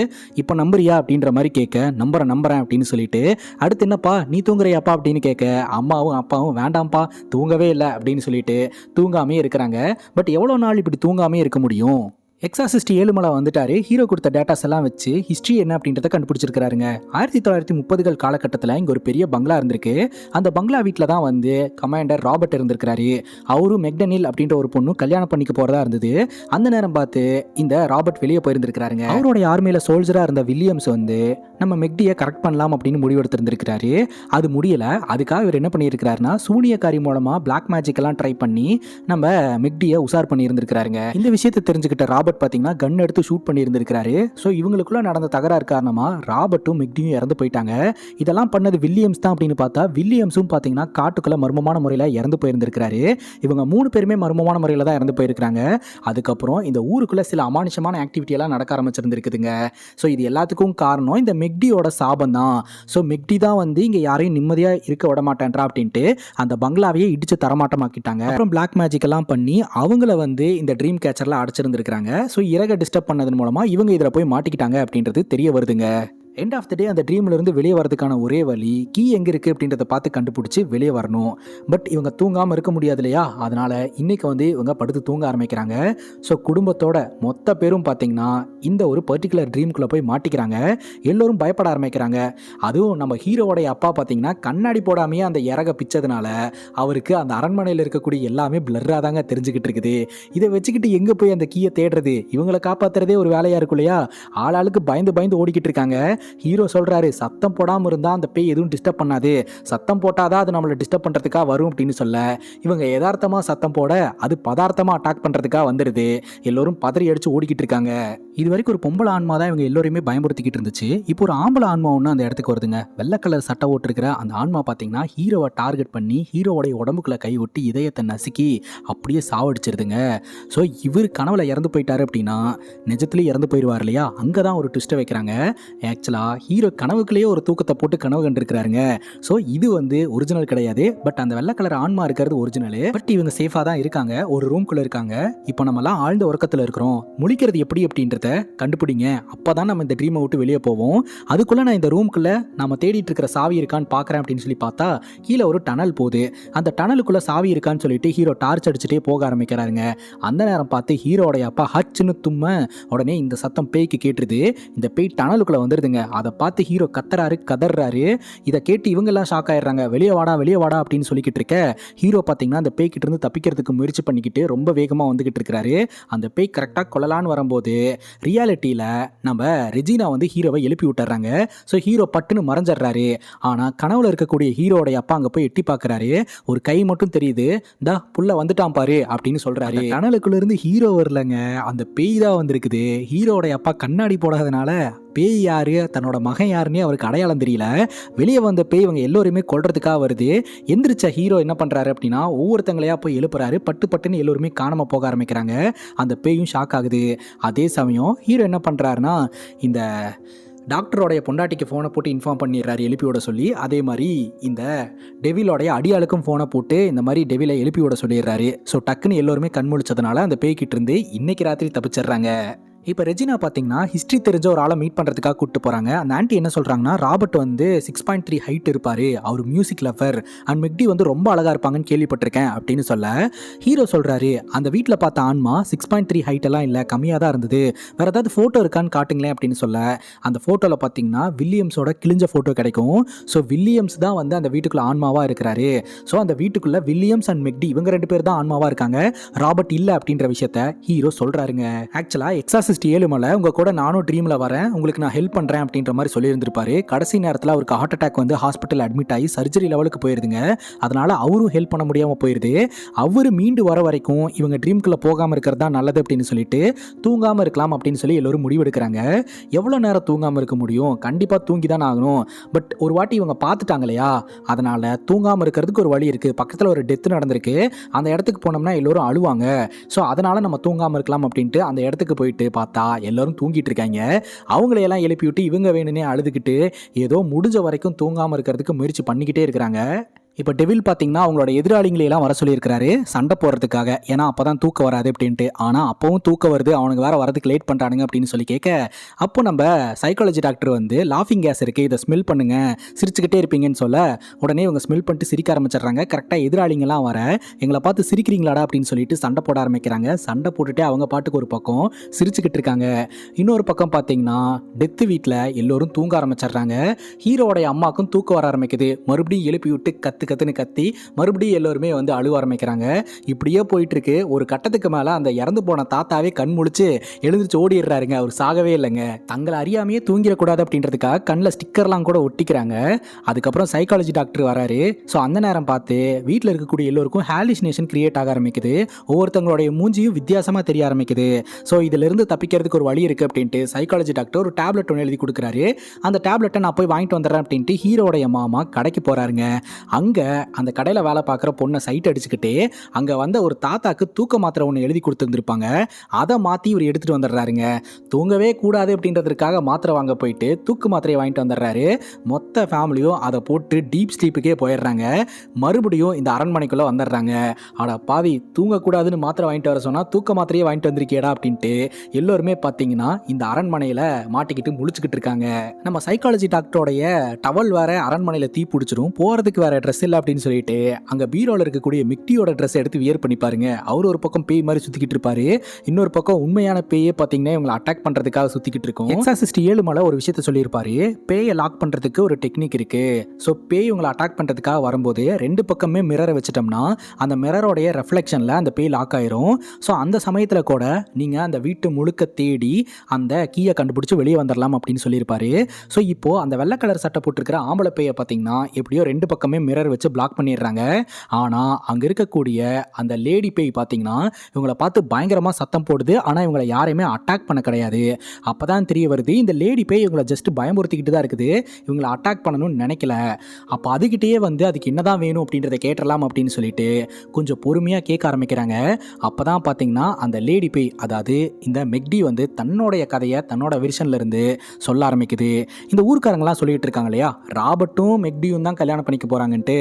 இப்போ நம்புறியா அப்படின்ற மாதிரி கேட்க, நம்புறேன் அப்படின்னு சொல்லிட்டு, அடுத்து என்னப்பா நீ தூங்குறியாப்பா அப்படின்னு கேட்க, அம்மாவும் அப்பாவும் வேண்டாம்ப்பா தூங்கவே இல்லை அப்படின்னு சொல்லிட்டு தூங்காமே இருக்கிறாங்க. பட் எவ்வளோ நாள் இப்படி தூங்காமே இருக்க முடியும்? எக்ஸாசிஸ்ட் ஏழுமலை வந்துட்டாரு. ஹீரோ கொடுத்த டேட்டாஸ் எல்லாம் வச்சு ஹிஸ்ட்ரி என்ன அப்படின்றத கண்டுபிடிச்சிருக்காருங்க. 1930கள் காலகட்டத்தில் இங்கே ஒரு பெரிய பங்களா இருந்திருக்கு. அந்த பங்களா வீட்டில் தான் வந்து கமாண்டர் ராபர்ட் இருந்திருக்கிறாரு. அவரும் மெக்டனில் அப்படின்ற ஒரு பொண்ணு கல்யாணம் பண்ணிக்க போகிறதா இருந்தது. அந்த நேரம் பார்த்து இந்த ராபர்ட் வெளியே போயிருந்திருக்கிறாருங்க. அவருடைய ஆர்மியில் சோல்ஜராக இருந்த வில்லியம்ஸ் வந்து நம்ம மெக்டியை கரெக்ட் பண்ணலாம் அப்படின்னு முடிவெடுத்திருந்திருக்கிறாரு. அது முடியலை. அதுக்காக இவர் என்ன பண்ணியிருக்கிறாருன்னா சூனியக்காரி மூலமாக பிளாக் மேஜிக் எல்லாம் ட்ரை பண்ணி நம்ம மெக்டியை உசார் பண்ணி இருந்திருக்கிறாருங்க. இந்த விஷயத்தை தெரிஞ்சுக்கிட்ட ராபர்ட் பார்த்தீங்கன்னா கன் எடுத்து ஷூட் பண்ணி இருந்திருக்காரு. ஸோ இவங்களுக்குள்ள நடந்த தகராறு காரணமா ராபர்ட்டும் மெக்டியும் இறந்து போயிட்டாங்க. இதெல்லாம் பண்ணது வில்லியம்ஸ் தான் அப்படின்னு பார்த்தா வில்லியம்ஸும் பார்த்தீங்கன்னா காட்டுக்குள்ள மர்மமான முறையில் இறந்து போயிருந்திருக்காரு. இவங்க 3 பேருமே மர்மமான முறையில் தான் இறந்து போயிருக்காங்க. அதுக்கப்புறம் இந்த ஊருக்குள்ள சில அமானுஷமான ஆக்டிவிட்டி எல்லாம் நடக்க ஆரம்பிச்சிருந்துருக்குதுங்க. ஸோ இது எல்லாத்துக்கும் காரணம் இந்த மெக்டியோட சாபம் தான். ஸோ மெக்டி தான் வந்து இங்கே யாரையும் நிம்மதியாக இருக்க விட மாட்டேன்றா அப்படின்ட்டு அந்த பங்களாவையே இடிச்சு தரமாட்டமாக்கிட்டாங்க. அப்புறம் பிளாக் மேஜிக் எல்லாம் பண்ணி அவங்கள வந்து இந்த ட்ரீம் கேச்சரில் அடைச்சிருந்திருக்காங்க. ஸோ இறக டிஸ்டர்ப் பண்ணதன் மூலமாக இவங்க இதில் போய் மாட்டிக்கிட்டாங்க அப்படின்றது தெரிய வருதுங்க. எண்ட் ஆஃப் த டே அந்த ட்ரீம்லேருந்து வெளியே வரதுக்கான ஒரே வழி கீ எங்கே இருக்குது அப்படின்றத பார்த்து கண்டுபிடிச்சி வெளியே வரணும். பட் இவங்க தூங்காமல் இருக்க முடியாது இல்லையா? அதனால் இன்றைக்கி வந்து இவங்க படுத்து தூங்க ஆரம்பிக்கிறாங்க. ஸோ குடும்பத்தோட மொத்த பேரும் பார்த்திங்கன்னா இந்த ஒரு பர்டிகுலர் ட்ரீம்குள்ளே போய் மாட்டிக்கிறாங்க. எல்லோரும் பயப்பட ஆரம்பிக்கிறாங்க. அதுவும் நம்ம ஹீரோவோடைய அப்பா பார்த்திங்கன்னா கண்ணாடி போடாமையே அந்த இறக பிச்சதுனால அவருக்கு அந்த அரண்மனையில் இருக்கக்கூடிய எல்லாமே பிளர்ராக தாங்க தெரிஞ்சுக்கிட்டு இருக்குது. இதை வச்சுக்கிட்டு எங்கே போய் அந்த கீயை தேடுறது? இவங்களை காப்பாற்றுறதே ஒரு வேலையாக இருக்கும் இல்லையா? ஆளாளுக்கு பயந்து பயந்து ஓடிக்கிட்டு இருக்காங்க. ஹீரோ சொல்றாரு சத்தம் போடாமல் இருந்தால் அந்த பேய் எதுவும் டிஸ்டர்ப் பண்ணாது, சத்தம் போட்டாதான் அது நம்மளை டிஸ்டர்ப் பண்ணுறதுக்காக வரும் அப்படின்னு சொல்ல இவங்க யதார்த்தமாக சத்தம் போட அது பதார்த்தமாக அட்டாக் பண்ணுறதுக்காக வந்துடுது. எல்லோரும் பதறி அடிச்சு ஓடிக்கிட்டு இருக்காங்க. இது வரைக்கும் ஒரு பொம்பளை ஆன்மா தான் இவங்க எல்லோருமே பயமுறுத்திக்கிட்டு இருந்துச்சு. இப்போ ஒரு ஆம்பளை ஆன்மா ஒன்று அந்த இடத்துக்கு வருதுங்க. வெள்ளை கலர் சட்டை ஓட்டிருக்கிற அந்த ஆன்மா பார்த்தீங்கன்னா ஹீரோவை டார்கெட் பண்ணி ஹீரோவோடைய உடம்புக்குள்ள கை ஒட்டி இதயத்தை நசுக்கி அப்படியே சாவடிச்சிருதுங்க. ஸோ இவர் கனவுல இறந்து போயிட்டாரு அப்படின்னா நிஜத்துலேயே இறந்து போயிடுவார் இல்லையா? அங்கே தான் ஒரு ட்விஸ்ட்டை வைக்கிறாங்க. ஆக்சுவலாக ஹீரோ கனவுக்குள்ளேயே ஒரு தூக்கத்தை போட்டு கனவு கண்டிருக்கிறாருங்க. ஸோ இது வந்து ஒரிஜினல் கிடையாது. பட் அந்த வெள்ளை கலர் ஆன்மா இருக்கிறது ஒரிஜினல். பட் இவங்க சேஃபாக தான் இருக்காங்க. ஒரு ரூம்குள்ளே இருக்காங்க. இப்போ நம்மலாம் ஆழ்ந்த உறக்கத்தில் இருக்கிறோம். முழிக்கிறது எப்படி அப்படின்றத கண்டுபிடிங்க. அப்போ தான் நம்ம இந்த ட்ரீமை விட்டு வெளியே போவோம். அதுக்குள்ளே நான் இந்த ரூம்குள்ளே நம்ம தேடிட்டு இருக்கிற சாவி இருக்கான்னு பார்க்குறேன் அப்படின்னு சொல்லி பார்த்தா கீழே ஒரு டனல் போகுது. அந்த டனலுக்குள்ளே சாவி இருக்கான்னு சொல்லிட்டு ஹீரோ டார்ச் அடிச்சுட்டே போக ஆரம்பிக்கிறாருங்க. அந்த நேரம் பார்த்து ஹீரோடைய அப்பா ஹச்சுன்னு தும்ம உடனே இந்த சத்தம் பேய்க்கு கேட்டுருது. இந்த பேய் டனலுக்குள்ளே வந்துடுதுங்க. அதை பார்த்து ஹீரோ கத்துறாரு, கதறாரு. இதை கேட்டு இவங்கெல்லாம் ஷாக் ஆயிடுறாங்க. வெளியே வாடா அப்படின்னு சொல்லிக்கிட்டு இருக்க ஹீரோ பார்த்தீங்கன்னா அந்த பேய்கிட்ட இருந்து தப்பிக்கிறதுக்கு முயற்சி பண்ணிக்கிட்டு ரொம்ப வேகமாக வந்துகிட்டு இருக்கிறாரு. அந்த பேய் கரெக்டாக கொள்ளலான்னு வரும்போது ரியாலிட்டியில் நம்ம ரெஜினா வந்து ஹீரோவை எழுப்பி விட்டுறாங்க. ஸோ ஹீரோ பட்டுன்னு மறைஞ்சிடுறாரு. ஆனால் கனவுல இருக்கக்கூடிய ஹீரோடைய அப்பா அங்கே போய் எட்டி பார்க்குறாரு. ஒரு கை மட்டும் தெரியுது. தா புள்ள வந்துட்டான் பாரு அப்படின்னு சொல்கிறாரு. கனலுக்குள்ள இருந்து ஹீரோ வரலங்க, அந்த பேய் தான் வந்திருக்குது. ஹீரோடைய அப்பா கண்ணாடி போடாதனால பேய் யாரு தன்னோட மகன் யாருன்னே அவருக்கு அடையாளம் தெரியல. வெளியே வந்த பேய் இவங்க எல்லோருமே கொல்றதுக்காக வருது. எந்திரிச்ச ஹீரோ என்ன பண்ணுறாரு அப்படின்னா ஒவ்வொருத்தங்களையா போய் எழுப்புறாரு. பட்டுன்னு எல்லோருமே காணாமல் போக ஆரம்பிக்கிறாங்க. அந்த பேயும் ஷாக் ஆகுது. அதே சமயம் ஹீரோ என்ன பண்ணுறாருன்னா இந்த டாக்டரோடைய பொண்டாட்டிக்கு ஃபோனை போட்டு இன்ஃபார்ம் பண்ணிடுறாரு எழுப்பி விட சொல்லி. அதே மாதிரி இந்த டெவிலோடைய அடியாளுக்கும் ஃபோனை போட்டு இந்த மாதிரி டெவிலை எழுப்பி விட சொல்லிடுறாரு. ஸோ டக்குன்னு எல்லோருமே கண் முழிச்சதுனால அந்த பேய்கிட்ட இருந்து இன்னைக்கு ராத்திரி தப்பிச்சிடுறாங்க. இப்போ ரெஜினா பார்த்தீங்கன்னா ஹிஸ்ட்ரி தெரிஞ்ச ஒரு ஆளை மீட் பண்ணுறதுக்காக கூப்பிட்டு போகிறாங்க. அந்த ஆண்டி என்ன சொல்கிறாங்கன்னா ராபர்ட் வந்து 6.3 ஹைட் இருப்பார், அவர் மியூசிக் லவர், அண்ட் மெக்டி வந்து ரொம்ப அழகாக இருப்பாங்கன்னு கேள்விப்பட்டிருக்கேன் அப்படின்னு சொல்ல ஹீரோ சொல்கிறாரு அந்த வீட்டில் பார்த்த ஆன்மா 6.3 ஹைட்டெல்லாம் இல்லை, கம்மியாக தான் இருந்தது, வேறு ஏதாவது ஃபோட்டோ இருக்கான்னு காட்டுங்களேன் அப்படின்னு சொல்ல அந்த ஃபோட்டோவில் பார்த்தீங்கன்னா வில்லியம்ஸோட கிழிஞ்ச ஃபோட்டோ கிடைக்கும். ஸோ வில்லியம்ஸ் தான் வந்து அந்த வீட்டுக்குள்ளே ஆன்மாவாக இருக்கிறாரு. ஸோ அந்த வீட்டுக்குள்ளே வில்லியம்ஸ் அண்ட் மெக்டி இவங்க 2 பேர் தான் ஆன்மாவாக இருக்காங்க, ராபர்ட் இல்லை அப்படின்ற விஷயத்த ஹீரோ சொல்கிறாருங்க. ஆக்சுவலாக எக்ஸாசிஸ்ட் ஏழுமலை உங்க கூட நானும் ட்ரீமில் வரேன், உங்களுக்கு நான் ஹெல்ப் பண்ணுறேன் அப்படின்ற மாதிரி சொல்லியிருந்திருப்பாரு. கடைசி நேரத்தில் அவருக்கு ஹார்ட் அட்டாக் வந்து ஹாஸ்பிட்டல் அட்மிட் ஆகி சர்ஜரி லெவலுக்கு போயிருதுங்க. அதனால அவரும் ஹெல்ப் பண்ண முடியாமல் போயிருது. அவர் மீண்டு வர வரைக்கும் இவங்க ட்ரீம்குள்ளே போகாமல் இருக்கிறது தான் நல்லது அப்படின்னு சொல்லிட்டு தூங்காமல் இருக்கலாம் அப்படின்னு சொல்லி எல்லோரும் முடிவெடுக்கிறாங்க. எவ்வளோ நேரம் தூங்காமல் இருக்க முடியும்? கண்டிப்பாக தூங்கி தான் ஆகணும். பட் ஒரு வாட்டி இவங்க பார்த்துட்டாங்க இல்லையா? அதனால் தூங்காமல் இருக்கிறதுக்கு ஒரு வழி இருக்குது. பக்கத்தில் ஒரு டெத்து நடந்திருக்கு. அந்த இடத்துக்கு போனோம்னா எல்லோரும் அழுவாங்க. ஸோ அதனால் நம்ம தூங்காமல் இருக்கலாம் அப்படின்ட்டு அந்த இடத்துக்கு போயிட்டு பார்த்தா எல்லாரும் தூங்கிட்டு இருக்காங்க. அவங்களையெல்லாம் எழுப்பி விட்டு இவங்க வேணும்னே அழுதுகிட்டு ஏதோ முடிஞ்ச வரைக்கும் தூங்காமல் இருக்கிறதுக்கு முயற்சி பண்ணிக்கிட்டே இருக்கிறாங்க. இப்போ டெவில் பார்த்தீங்கன்னா அவங்களோட எதிராளிகளை எல்லாம் வர சொல்லியிருக்காரு சண்டை போடுறதுக்காக. ஏன்னா அப்பதான் தூக்கம் வராது அப்படின்ட்டு. ஆனால் அப்பவும் தூக்கம் வருது, அவனுக்கு வேற வரதுக்கு லேட் பண்ணுறானுங்க அப்படின்னு சொல்லி கேட்க, அப்போ நம்ம சைக்காலஜி டாக்டர் வந்து லாஃபிங் கேஸ் இருக்குது, இதை ஸ்மெல் பண்ணுங்க, சிரிச்சுக்கிட்டே இருப்பீங்கன்னு சொல்ல, உடனே இவங்க ஸ்மெல் பண்ணிட்டு சிரிக்க ஆரம்பிச்சிடுறாங்க. கரெக்டாக எதிராளிங்கெல்லாம் வர எங்களை பார்த்து சிரிக்கிறீங்களாடா அப்படின்னு சொல்லிட்டு சண்டை போட ஆரம்பிக்கிறாங்க. சண்டை போட்டுட்டு அவங்க பாட்டுக்கு ஒரு பக்கம் சிரிச்சுக்கிட்டு இருக்காங்க. இன்னொரு பக்கம் பார்த்தீங்கன்னா டெத்து வீட்டில் எல்லோரும் தூங்க ஆரம்பிச்சிடுறாங்க. ஹீரோடைய அம்மாவுக்கும் தூக்கம் வர ஆரம்பிக்குது. மறுபடியும் எழுப்பி விட்டு கத்துன்னு கத்தி மறுபடியும் எல்லோருமே வந்து அழுவ ஆரம்பிக்கிறாங்க. இப்படியே போயிட்டு இருக்கு. ஒரு கட்டத்துக்கு மேல அந்த இறந்து போன தாத்தாவே கண் முழிச்சு எழுந்திரிச்சு ஓடிடுறாருங்க. அவர் சாகவே இல்லைங்க. தங்களை அறியாமையே தூங்கிடக்கூடாது அப்படின்றதுக்காக கண்ணில் ஸ்டிக்கர்லாம் கூட ஒட்டிக்கிறாங்க. அதுக்கப்புறம் சைக்காலஜி டாக்டர் வராரு. ஸோ அந்த நேரம் பார்த்து வீட்டில் இருக்கக்கூடிய எல்லோருக்கும் ஹாலுசினேஷன் கிரியேட் ஆக ஆரம்பிக்குது. ஒவ்வொருத்தவங்களுடைய மூஞ்சியும் வித்தியாசமாக தெரிய ஆரம்பிக்குது. ஸோ இதிலிருந்து தப்பிக்கிறதுக்கு ஒரு வழி இருக்குது அப்படின்ட்டு சைக்காலஜி டாக்டர் ஒரு டேப்லெட் ஒன்று எழுதி கொடுக்குறாரு. அந்த டேப்லெட்டை நான் போய் வாங்கிட்டு வந்துடுறேன் அப்படின்ட்டு ஹீரோடைய மாமா கடைக்கு போகிறாருங்க. அங்கே அந்த கடையில் வேலை பார்க்குற பொண்ணை சைட் அடிச்சுக்கிட்டே அங்கே வந்த ஒரு தாத்தாக்கு தூக்க மாத்திரை ஒன்று எழுதி கொடுத்துருந்துருப்பாங்க. அதை மாற்றி இவர் எடுத்துகிட்டு வந்துடுறாருங்க. தூங்கவே கூடாது அப்படின்றதுக்காக மாத்திரை வாங்க போயிட்டு தூக்கு மாத்திரையை வாங்கிட்டு வந்துடுறாரு. மொத்த ஃபேமிலியும் அதை போட்டு டீப் ஸ்லீப்புக்கே போயிடுறாங்க. மறுபடியும் இந்த அரண்மனைக்குள்ளே வந்துடுறாங்க. ஆடா பாவி, தூங்கக்கூடாதுன்னு மாத்திரை வாங்கிட்டு வர சொன்னால் தூக்க மாத்திரையே வாங்கிட்டு வந்திருக்கேடா அப்படின்ட்டு எல்லோருமே பார்த்தீங்கன்னா இந்த அரண்மனையில் மாட்டிக்கிட்டு முழிச்சுக்கிட்டு இருக்காங்க. நம்ம சைக்காலஜி டாக்டரோடைய டவல் வேற அரண்மனையில் தீ பிடிச்சிடும். போகிறதுக்கு வேற ட்ரெஸ் இல்லை அப்படின்னு சொல்லிட்டு அங்கே பீரோவில் இருக்கக்கூடிய மிக்டியோட ட்ரெஸ் எடுத்து வியர் பண்ணி பாருங்க. அவர் ஒரு பக்கம் பேய் மாதிரி சுற்றிக்கிட்டு இருப்பாரு. இன்னொரு பக்கம் உண்மையான பேயே பார்த்தீங்கன்னா இவங்களை அட்டாக் பண்ணுறதுக்காக சுற்றிக்கிட்டு இருக்கும். எக்ஸாசிஸ்ட் 7 மேலே ஒரு விஷயத்த சொல்லியிருப்பாரு. பேயை லாக் பண்ணுறதுக்கு ஒரு டெக்னிக் இருக்கு. ஸோ பேய் உங்களை அட்டாக் பண்ணுறதுக்காக வரும்போது 2 பக்கமே மிரரை வச்சுட்டோம்னா அந்த மிரரோடைய ரெஃப்ளெக்ஷனில் அந்த பேய் லாக் ஆயிரும். ஸோ அந்த சமயத்தில் கூட நீங்கள் அந்த வீட்டு முழுக்க தேடி அந்த கீயை கண்டுபிடிச்சி வெளியே வந்துடலாம் அப்படின்னு சொல்லியிருப்பாரு. ஸோ இப்போ அந்த வெள்ளை கலர் சட்டை போட்டிருக்கிற ஆம்பளை பேயை பார்த்தீங்கன்னா எப்படியோ 2 பக்கமே மிரர் வச்சு பிளாக் பண்ணிடுறாங்க. ஆனால் அங்கே இருக்கக்கூடிய அந்த லேடி பேய் பார்த்தீங்கன்னா இவங்களை பார்த்து பயங்கரமாக சத்தம் போடுது. ஆனால் இவங்களை யாரையுமே அட்டாக் பண்ண கிடையாது. அப்போ தான் தெரிய வருது இந்த லேடி பேய் இவங்களை ஜஸ்ட் பயமுறுத்திக்கிட்டு தான் இருக்குது. இவங்களை அட்டாக் பண்ணணும்னு நினைக்கல. அப்போ அதுக்கிட்டேயே வந்து அதுக்கு என்னதான் வேணும் அப்படின்றத கேட்டலாம் அப்படின்னு சொல்லிட்டு கொஞ்சம் பொறுமையாக கேட்க ஆரம்பிக்கிறாங்க. அப்போ தான் பார்த்தீங்கன்னா அந்த லேடி பேய், அதாவது இந்த மெக்டி வந்து தன்னுடைய கதையை தன்னோட வெர்ஷன்ல இருந்து சொல்ல ஆரம்பிக்குது. இந்த ஊர்க்காரங்களாம் சொல்லிட்டு இருக்காங்க இல்லையா, ராபர்ட்டும் மெக்டியும் தான் கல்யாணம் பண்ணிக்க போறாங்கன்ட்டு.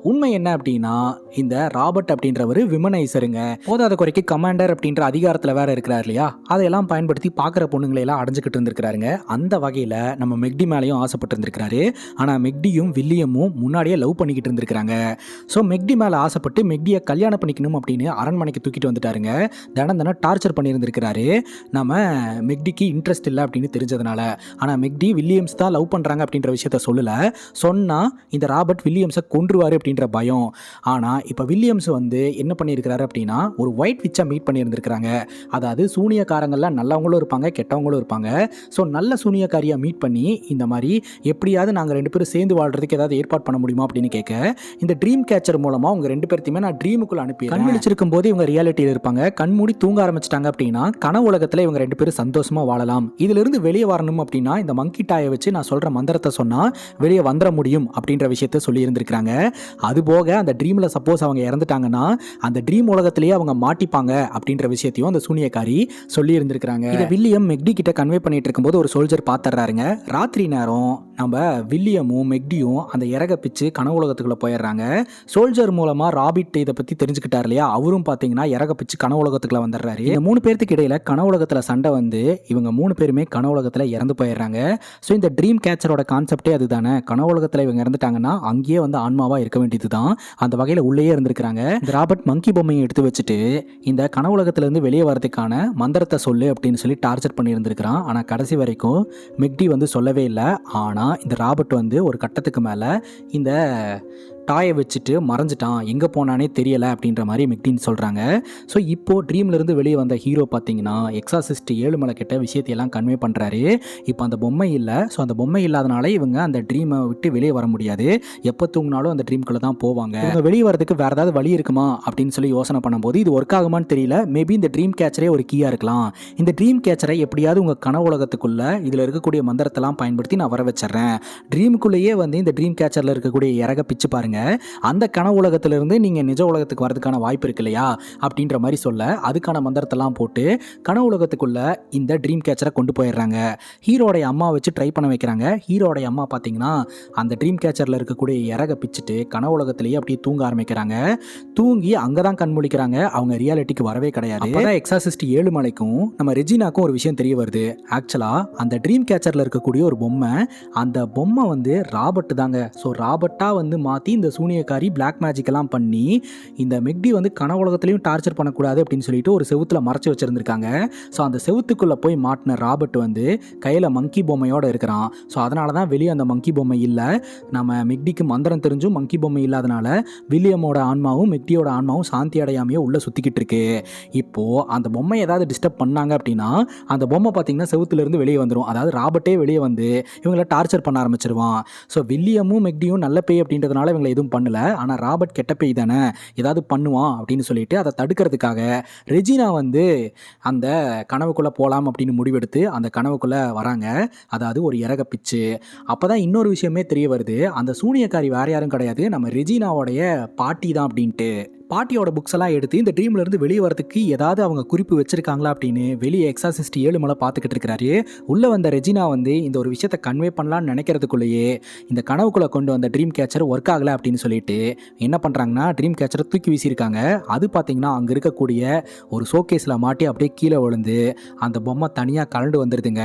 உண்மை என்ன அப்படின்னா இந்த ராபர்ட் அப்படின்றவர் விமனைசருங்க. போதாத குறைக்கு கமாண்டர் அப்படின்ற அதிகாரத்தில் வேற இருக்கிறார் இல்லையா, அதையெல்லாம் பயன்படுத்தி பார்க்குற பொண்ணுங்களை எல்லாம் அடைஞ்சிக்கிட்டு இருந்திருக்கிறாருங்க. அந்த வகையில் நம்ம மெக்டி மேலேயும் ஆசைப்பட்டு இருந்திருக்கிறாரு. ஆனால் மெக்டியும் வில்லியமும் முன்னாடியே லவ் பண்ணிக்கிட்டு இருந்திருக்கிறாங்க. ஸோ மெக்டி மேலே ஆசைப்பட்டு மெக்டியை கல்யாணம் பண்ணிக்கணும் அப்படின்னு அரண்மனைக்கு தூக்கிட்டு வந்துட்டாருங்க. தினம் டார்ச்சர் பண்ணியிருந்திருக்கிறாரு. நம்ம மெக்டிக்கு இன்ட்ரெஸ்ட் இல்லை அப்படின்னு தெரிஞ்சதுனால. ஆனால் மெக்டி வில்லியம்ஸ் தான் லவ் பண்ணுறாங்க அப்படின்ற விஷயத்த சொல்லலை. சொன்னால் இந்த ராபர்ட் வில்லியம்ஸை கொன்றுவார் அப்படின்ற பயம். ஆனால் இப்போ வில்லியம்ஸ் வந்து என்ன பண்ணியிருக்கிறாரு அப்படின்னா ஒரு ஒயிட் விச்சை மீட் பண்ணியிருந்திருக்கிறாங்க. அதாவது சூனியக்காரங்கள்லாம் நல்லவங்களும் இருப்பாங்க, கெட்டவங்களும் இருப்பாங்க. ஸோ நல்ல சூனியக்காரியை மீட் பண்ணி இந்த மாதிரி எப்படியாவது நாங்கள் 2 பேரும் சேர்ந்து வாழ்றதுக்கு ஏதாவது ஏற்பாடு பண்ண முடியுமா அப்படின்னு கேட்க, இந்த ட்ரீம் கேச்சர் மூலமாக உங்கள் 2 பேர்த்தையுமே நான் ட்ரீமுக்குள்ள அனுப்பி கண் விழிச்சிருக்கும் போது இவங்க ரியாலிட்டியில் இருப்பாங்க. கண் மூடி தூங்க ஆரம்பிச்சிட்டாங்க அப்படின்னா கனவு உலகத்தில் இவங்க 2 பேரும் சந்தோஷமாக வாழலாம். இதிலிருந்து வெளியே வரணும் அப்படின்னா இந்த மங்கி டாயை வச்சு நான் சொல்கிற மந்திரத்தை சொன்னால் வெளியே வந்துட முடியும் அப்படின்ற விஷயத்த சொல்லி இருந்திருக்கிறாங்க. அதுபோக அந்த ட்ரீமில் சப்போஸ் அவங்க இறந்துட்டாங்கன்னா அந்த ட்ரீம் உலகத்திலேயே அவங்க மாட்டிப்பாங்க அப்படின்ற விஷயத்தையும் அந்த சூனியக்காரி சொல்லி இருந்திருக்கிறாங்க. இதை வில்லியம் மெக்டி கிட்ட கன்வே பண்ணிட்டு இருக்கும்போது ஒரு சோல்ஜர் பார்த்துறாருங்க. ராத்திரி நேரம் நம்ம வில்லியமும் மெக்டியும் அந்த இறக பிச்சு கனவு உலகத்துக்குள்ள போயிடுறாங்க. சோல்ஜர் மூலமா ராபிட் இதை பத்தி தெரிஞ்சுக்கிட்டார் இல்லையா, அவரும் பார்த்தீங்கன்னா இறக பிச்சு கனவு உலகத்துக்குள்ள வந்துடுறாரு. இந்த 3 பேருக்கு இடையில கனவு உலகத்துல சண்டை வந்து இவங்க 3 பேருமே கனவு உலகத்துல இறந்து போயிடுறாங்க. ஸோ இந்த ட்ரீம் கேச்சரோட கான்செப்டே அதுதானே. கனவு உலகத்துல இவங்க இறந்துட்டாங்கன்னா அங்கேயே வந்து ஆன்மாவா இருக்க வேண்டியது தான். அந்த வகையில் உள்ளேயே இருந்திருக்கிறாங்க. இந்த ராபர்ட் மங்கி பொம்மையை எடுத்து வச்சுட்டு இந்த கனவு உலகத்திலிருந்து வெளியே வரதுக்கான மந்திரத்தை சொல்லு அப்படின்னு சொல்லி டார்ச்சர் பண்ணி இருந்திருக்கிறான். ஆனால் கடைசி வரைக்கும் மெக்டி வந்து சொல்லவே இல்லை. ஆனால் இந்த ராபர்ட் வந்து ஒரு கட்டத்துக்கு மேலே இந்த டாயை வச்சுட்டு மறைஞ்சிட்டான், எங்கே போனானே தெரியலை அப்படின்ற மாதிரி மெக்டின்னு சொல்கிறாங்க. ஸோ இப்போது ட்ரீம்லேருந்து வெளியே வந்த ஹீரோ பார்த்தீங்கன்னா எக்ஸாசிஸ்ட் 7 மலை கிட்ட விஷயத்தையெல்லாம் கன்வே பண்ணுறாரு. இப்போ அந்த பொம்மை இல்லை. ஸோ அந்த பொம்மை இல்லாதனால இவங்க அந்த ட்ரீமை விட்டு வெளியே வர முடியாது. எப்போ தூங்கினாலும் அந்த ட்ரீம்குள்ளே தான் போவாங்க. இவங்க வெளியே வரதுக்கு வேறு ஏதாவது வழி இருக்குமா அப்படின்னு சொல்லி யோசனை பண்ணும்போது இது ஒர்க் ஆகுமான்னு தெரியல. மேபி இந்த ட்ரீம் கேச்சரே ஒரு கீயாக இருக்கலாம். இந்த ட்ரீம் கேச்சரை எப்படியாவது உங்கள் கனவு உலகத்துக்குள்ளே இதில் இருக்கக்கூடிய மந்திரத்தெல்லாம் பயன்படுத்தி நான் வர வச்சிடுறேன். ட்ரீமுக்குள்ளேயே வந்து இந்த ட்ரீம் கேச்சரில் இருக்கக்கூடிய இறக பிச்சு பாருங்க. பாருங்க, அந்த கனவு உலகத்திலிருந்து நீங்கள் நிஜ உலகத்துக்கு வரதுக்கான வாய்ப்பு இருக்கு இல்லையா அப்படின்ற மாதிரி சொல்ல அதுக்கான மந்திரத்தெல்லாம் போட்டு கனவு உலகத்துக்குள்ள இந்த ட்ரீம் கேச்சரை கொண்டு போயிடுறாங்க. ஹீரோடைய அம்மா வச்சு ட்ரை பண்ண வைக்கிறாங்க. ஹீரோடைய அம்மா பார்த்தீங்கன்னா அந்த ட்ரீம் கேச்சரில் இருக்கக்கூடிய இறக பிச்சுட்டு கனவு உலகத்திலேயே அப்படியே தூங்க ஆரம்பிக்கிறாங்க. தூங்கி அங்கே தான் கண் முழிக்கிறாங்க. அவங்க ரியாலிட்டிக்கு வரவே கிடையாது. அப்பதான் எக்ஸாசிஸ்ட் ஏழுமலைக்கும் நம்ம ரெஜினாக்கும் ஒரு விஷயம் தெரிய வருது. ஆக்சுவலாக அந்த ட்ரீம் கேச்சரில் இருக்கக்கூடிய ஒரு பொம்மை, அந்த பொம்மை வந்து ராபர்ட் தாங்க. ஸோ ராபர்ட்டாக வந்து மாற்றி இந்த சூனியக்காரி பிளாக் மேஜிக் எல்லாம் பண்ணி இந்த மெக்டி வந்து கனவு உலகத்திலையும் டார்ச்சர் பண்ணக்கூடாது அப்படின்னு சொல்லிட்டு ஒரு செவுத்துல மறைச்சு வச்சிருந்திருக்காங்க. ஸோ அந்த செவுத்துக்குள்ளே போய் மாட்டின ராபர்ட் வந்து கையில் மங்கி பொம்மையோடு இருக்கிறான். ஸோ அதனால தான் வெளியே அந்த மங்கி பொம்மை இல்லை. நம்ம மெக்டிக்கு மந்திரம் தெரிஞ்சும் மங்கி பொம்மை இல்லாதனால வில்லியமோட ஆன்மாவும் மெக்டியோட ஆன்மாவும் சாந்தி அடையாமையோ உள்ளே சுற்றிக்கிட்டு இருக்கு. இப்போது அந்த பொம்மை ஏதாவது டிஸ்டர்ப் பண்ணாங்க அப்படின்னா அந்த பொம்மை பார்த்தீங்கன்னா செவுத்துலேருந்து வெளியே வந்துடும். அதாவது ராபர்ட்டே வெளியே வந்து இவங்களை டார்ச்சர் பண்ண ஆரம்பிச்சிருவான். ஸோ வில்லியமும் மெக்டியும் நல்ல பேய் அப்படின்றதுனால இவங்களை எதுவும் பண்ணல. ஆனால் ராபர்ட் கெட்ட பேய் தானே, ஏதாவது பண்ணுவான் அப்படின்னு சொல்லிட்டு அதை தடுக்கிறதுக்காக ரெஜினா வந்து அந்த கனவுக்குள்ளே போகலாம் அப்படின்னு முடிவெடுத்து அந்த கனவுக்குள்ளே வராங்க. அதாவது ஒரு இறக பிச்சு. அப்போ தான் இன்னொரு விஷயமே தெரிய வருது. அந்த சூனியக்காரி வேறு யாரும் கிடையாது, நம்ம ரெஜினாவோடைய பாட்டி தான் அப்படின்ட்டு. பாட்டியோட புக்ஸ் எல்லாம் எடுத்து இந்த ட்ரீம்ல இருந்து வெளியே வரதுக்கு ஏதாவது அவங்க குறிப்பு வச்சிருக்காங்களா அப்படின்னு வெளியே எக்ஸாசிஸ்ட் ஏழுமலை பார்த்துக்கிட்டு இருக்கிறாரு. உள்ள வந்த ரெஜினா வந்து இந்த ஒரு விஷயத்தை கன்வே பண்ணலான்னு நினைக்கிறதுக்குள்ளேயே இந்த கனவுக்குள்ள கொண்டு வந்த ட்ரீம் கேச்சர் ஒர்க் ஆகலை அப்படின்னு சொல்லிட்டு என்ன பண்ணுறாங்கன்னா ட்ரீம் கேச்சரை தூக்கி வீசியிருக்காங்க. அது பார்த்தீங்கன்னா அங்கே இருக்கக்கூடிய ஒரு ஷோகேஸில் மாட்டி அப்படியே கீழே விழுந்து அந்த பொம்மை தனியாக கலண்டு வந்துடுதுங்க.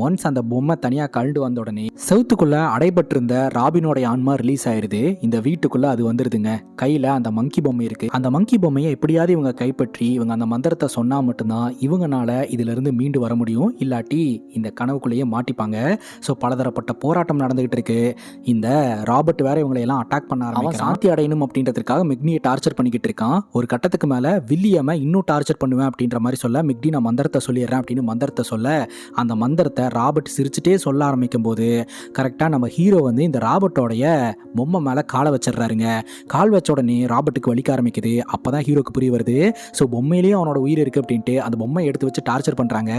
ஒன்ஸ் அந்த பொம்மை தனியாக கலண்டு வந்த உடனே செவுத்துக்குள்ளே அடைபட்டிருந்த ராபினோடைய ஆன்மா ரிலீஸ் ஆயிடுது. இந்த வீட்டுக்குள்ளே அது வந்துடுதுங்க. கையில் அந்த மங்கி பொம்மை இருக்குது. அந்த மங்கி பொம்மையை எப்படியாவது இவங்க கைப்பற்றி இவங்க அந்த மந்திரத்தை சொன்னா மட்டும்தான் இவங்கனால இதுல இருந்து மீண்டு வர முடியும். இல்லாட்டி இந்த கனவுக்குள்ளேயே மாட்டிப்பாங்க. ஸோ பலதரப்பட்ட போராட்டம் நடந்துகிட்டு இருக்கு. இந்த ராபர்ட் வேற இவங்களை எல்லாம் அட்டாக் பண்ண ஆரம்பிக்கிறான். சாந்தி அடையணும் அப்படின்றதுக்காக மெக்னியை டார்ச்சர் பண்ணிக்கிட்டு இருக்கான். ஒரு கட்டத்துக்கு மேல வில்லியமை இன்னும் டார்ச்சர் பண்ணுவேன் அப்படின்ற மாதிரி சொல்ல மெக்னி நான் மந்திரத்தை சொல்லிடுறேன் அப்படின்னு மந்திரத்தை சொல்ல அந்த மந்திரத்தை ராபர்ட் சிரிச்சுட்டே சொல்ல ஆரம்பிக்கும் போது கரெக்டாக நம்ம ஹீரோ வந்து இந்த ராபர்ட்டோடைய பொம்மை மேலே காலை வச்சிடுறாருங்க. கால் வச்ச உடனே ராபர்ட்டுக்கு வலிக்க ஆரம்பிக்குது. அப்பதான் ஹீரோக்கு புரிய வருது. ஸோ பொம்மையிலேயே அவனோட உயிர் இருக்கு அப்படின்ட்டு அந்த பொம்மை எடுத்து வச்சு டார்ச்சர் பண்றாங்க.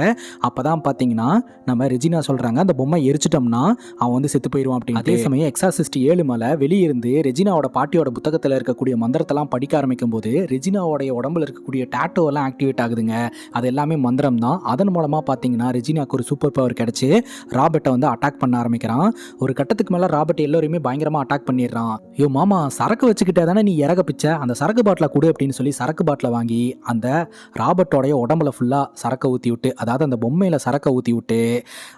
அப்பதான் பார்த்தீங்கன்னா நம்ம ரெஜினா சொல்றாங்க அந்த பொம்மை எரிச்சிட்டோம்னா அவன் வந்து செத்து போயிடுவான் அப்படின்னு. அதே சமயம் எக்ஸாசிஸ்ட் ஏழுமலை வெளியிருந்து ரெஜினாவோட பாட்டியோட புத்தகத்தில் இருக்கக்கூடிய மந்திரத்தெல்லாம் படிக்க ஆரம்பிக்கும் போது ரெஜினாவோடைய உடம்புல இருக்கக்கூடிய டேட்டோ எல்லாம் ஆக்டிவேட் ஆகுதுங்க. அது எல்லாமே மந்திரம் தான். அதன் மூலமா பார்த்தீங்கன்னா ரெஜினாக்கு ஒரு சூப்பர் பவர் கிடைச்சு ராபர்ட்டை வந்து அட்டாக் பண்ண ஆரம்பிக்கிறான். ஒரு கட்டத்துக்கு மேல ராபர்ட் எல்லாரையுமே பயங்கரமா அட்டாக் பண்ணிடுறான். ஐயோ மாமா, சரக்கு வச்சுக்கிட்டே தானே நீ இறக பிச்ச, அந்த சரக்கு பாட்டில் கொடு அப்படின்னு சொல்லி சரக்கு பாட்டில் வாங்கி அந்த ராபர்ட்டோடைய உடம்புல ஃபுல்லாக சரக்கை ஊற்றி விட்டு, அதாவது அந்த பொம்மையில் சரக்கை ஊற்றி விட்டு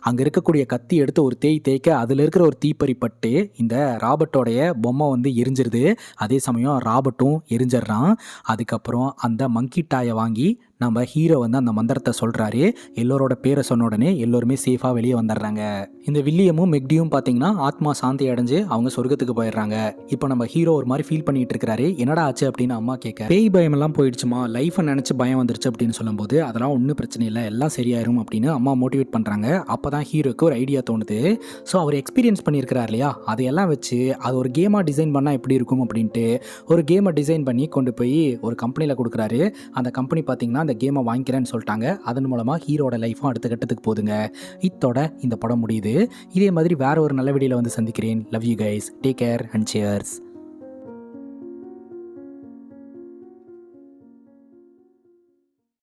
அங்கே இருக்கக்கூடிய கத்தி எடுத்து ஒரு தேய்க்க அதில் இருக்கிற ஒரு தீப்பறி பட்டு இந்த ராபர்ட்டோடைய பொம்மை வந்து எரிஞ்சிருது. அதே சமயம் ராபர்ட்டும் எரிஞ்சிடுறான். அதுக்கப்புறம் அந்த மங்கி டாயை வாங்கி நம்ம ஹீரோ வந்து அந்த மந்திரத்தை சொல்கிறாரு. எல்லோரோட பேரை சொன்ன உடனே எல்லோருமே சேஃபாக வெளியே வந்துடுறாங்க. இந்த வில்லியமும் மெக்டியும் பார்த்தீங்கன்னா ஆத்மா சாந்தி அடைஞ்சு அவங்க சொர்க்கத்துக்கு போயிடுறாங்க. இப்போ நம்ம ஹீரோ ஒரு மாதிரி ஃபீல் பண்ணிட்டு இருக்கிறாரு. என்னடா ஆச்சு அப்படின்னு அம்மா கேட்க, பேய் பயமெல்லாம் போயிடுச்சுமா, லைஃப்பை நினச்சி பயம் வந்துருச்சு அப்படின்னு சொல்லும்போது அதெல்லாம் ஒன்றும் பிரச்சனை இல்லை, எல்லாம் சரியாயிரும் அப்படின்னு அம்மா மோட்டிவேட் பண்ணுறாங்க. அப்போ தான் ஹீரோக்கு ஒரு ஐடியா தோணுது. ஸோ அவர் எக்ஸ்பீரியன்ஸ் பண்ணியிருக்கிறார் இல்லையா, அதையெல்லாம் வச்சு அது ஒரு கேமாக டிசைன் பண்ணால் எப்படி இருக்கும் அப்படின்ட்டு ஒரு கேமை டிசைன் பண்ணி கொண்டு போய் ஒரு கம்பெனியில் கொடுக்குறாரு. அந்த கம்பெனி பார்த்தீங்கன்னா அந்த கேமை வாங்கிக்கிறேன்னு சொல்லிட்டாங்க. அதன் மூலமாக ஹீரோட லைஃப்பும் அடுத்த கட்டத்துக்கு போதுங்க. இத்தோட இந்த படம் முடியுது. இதே மாதிரி வேற ஒரு நல்ல வீடியோவில் வந்து சந்திக்கிறேன். Love you guys, take care and cheers.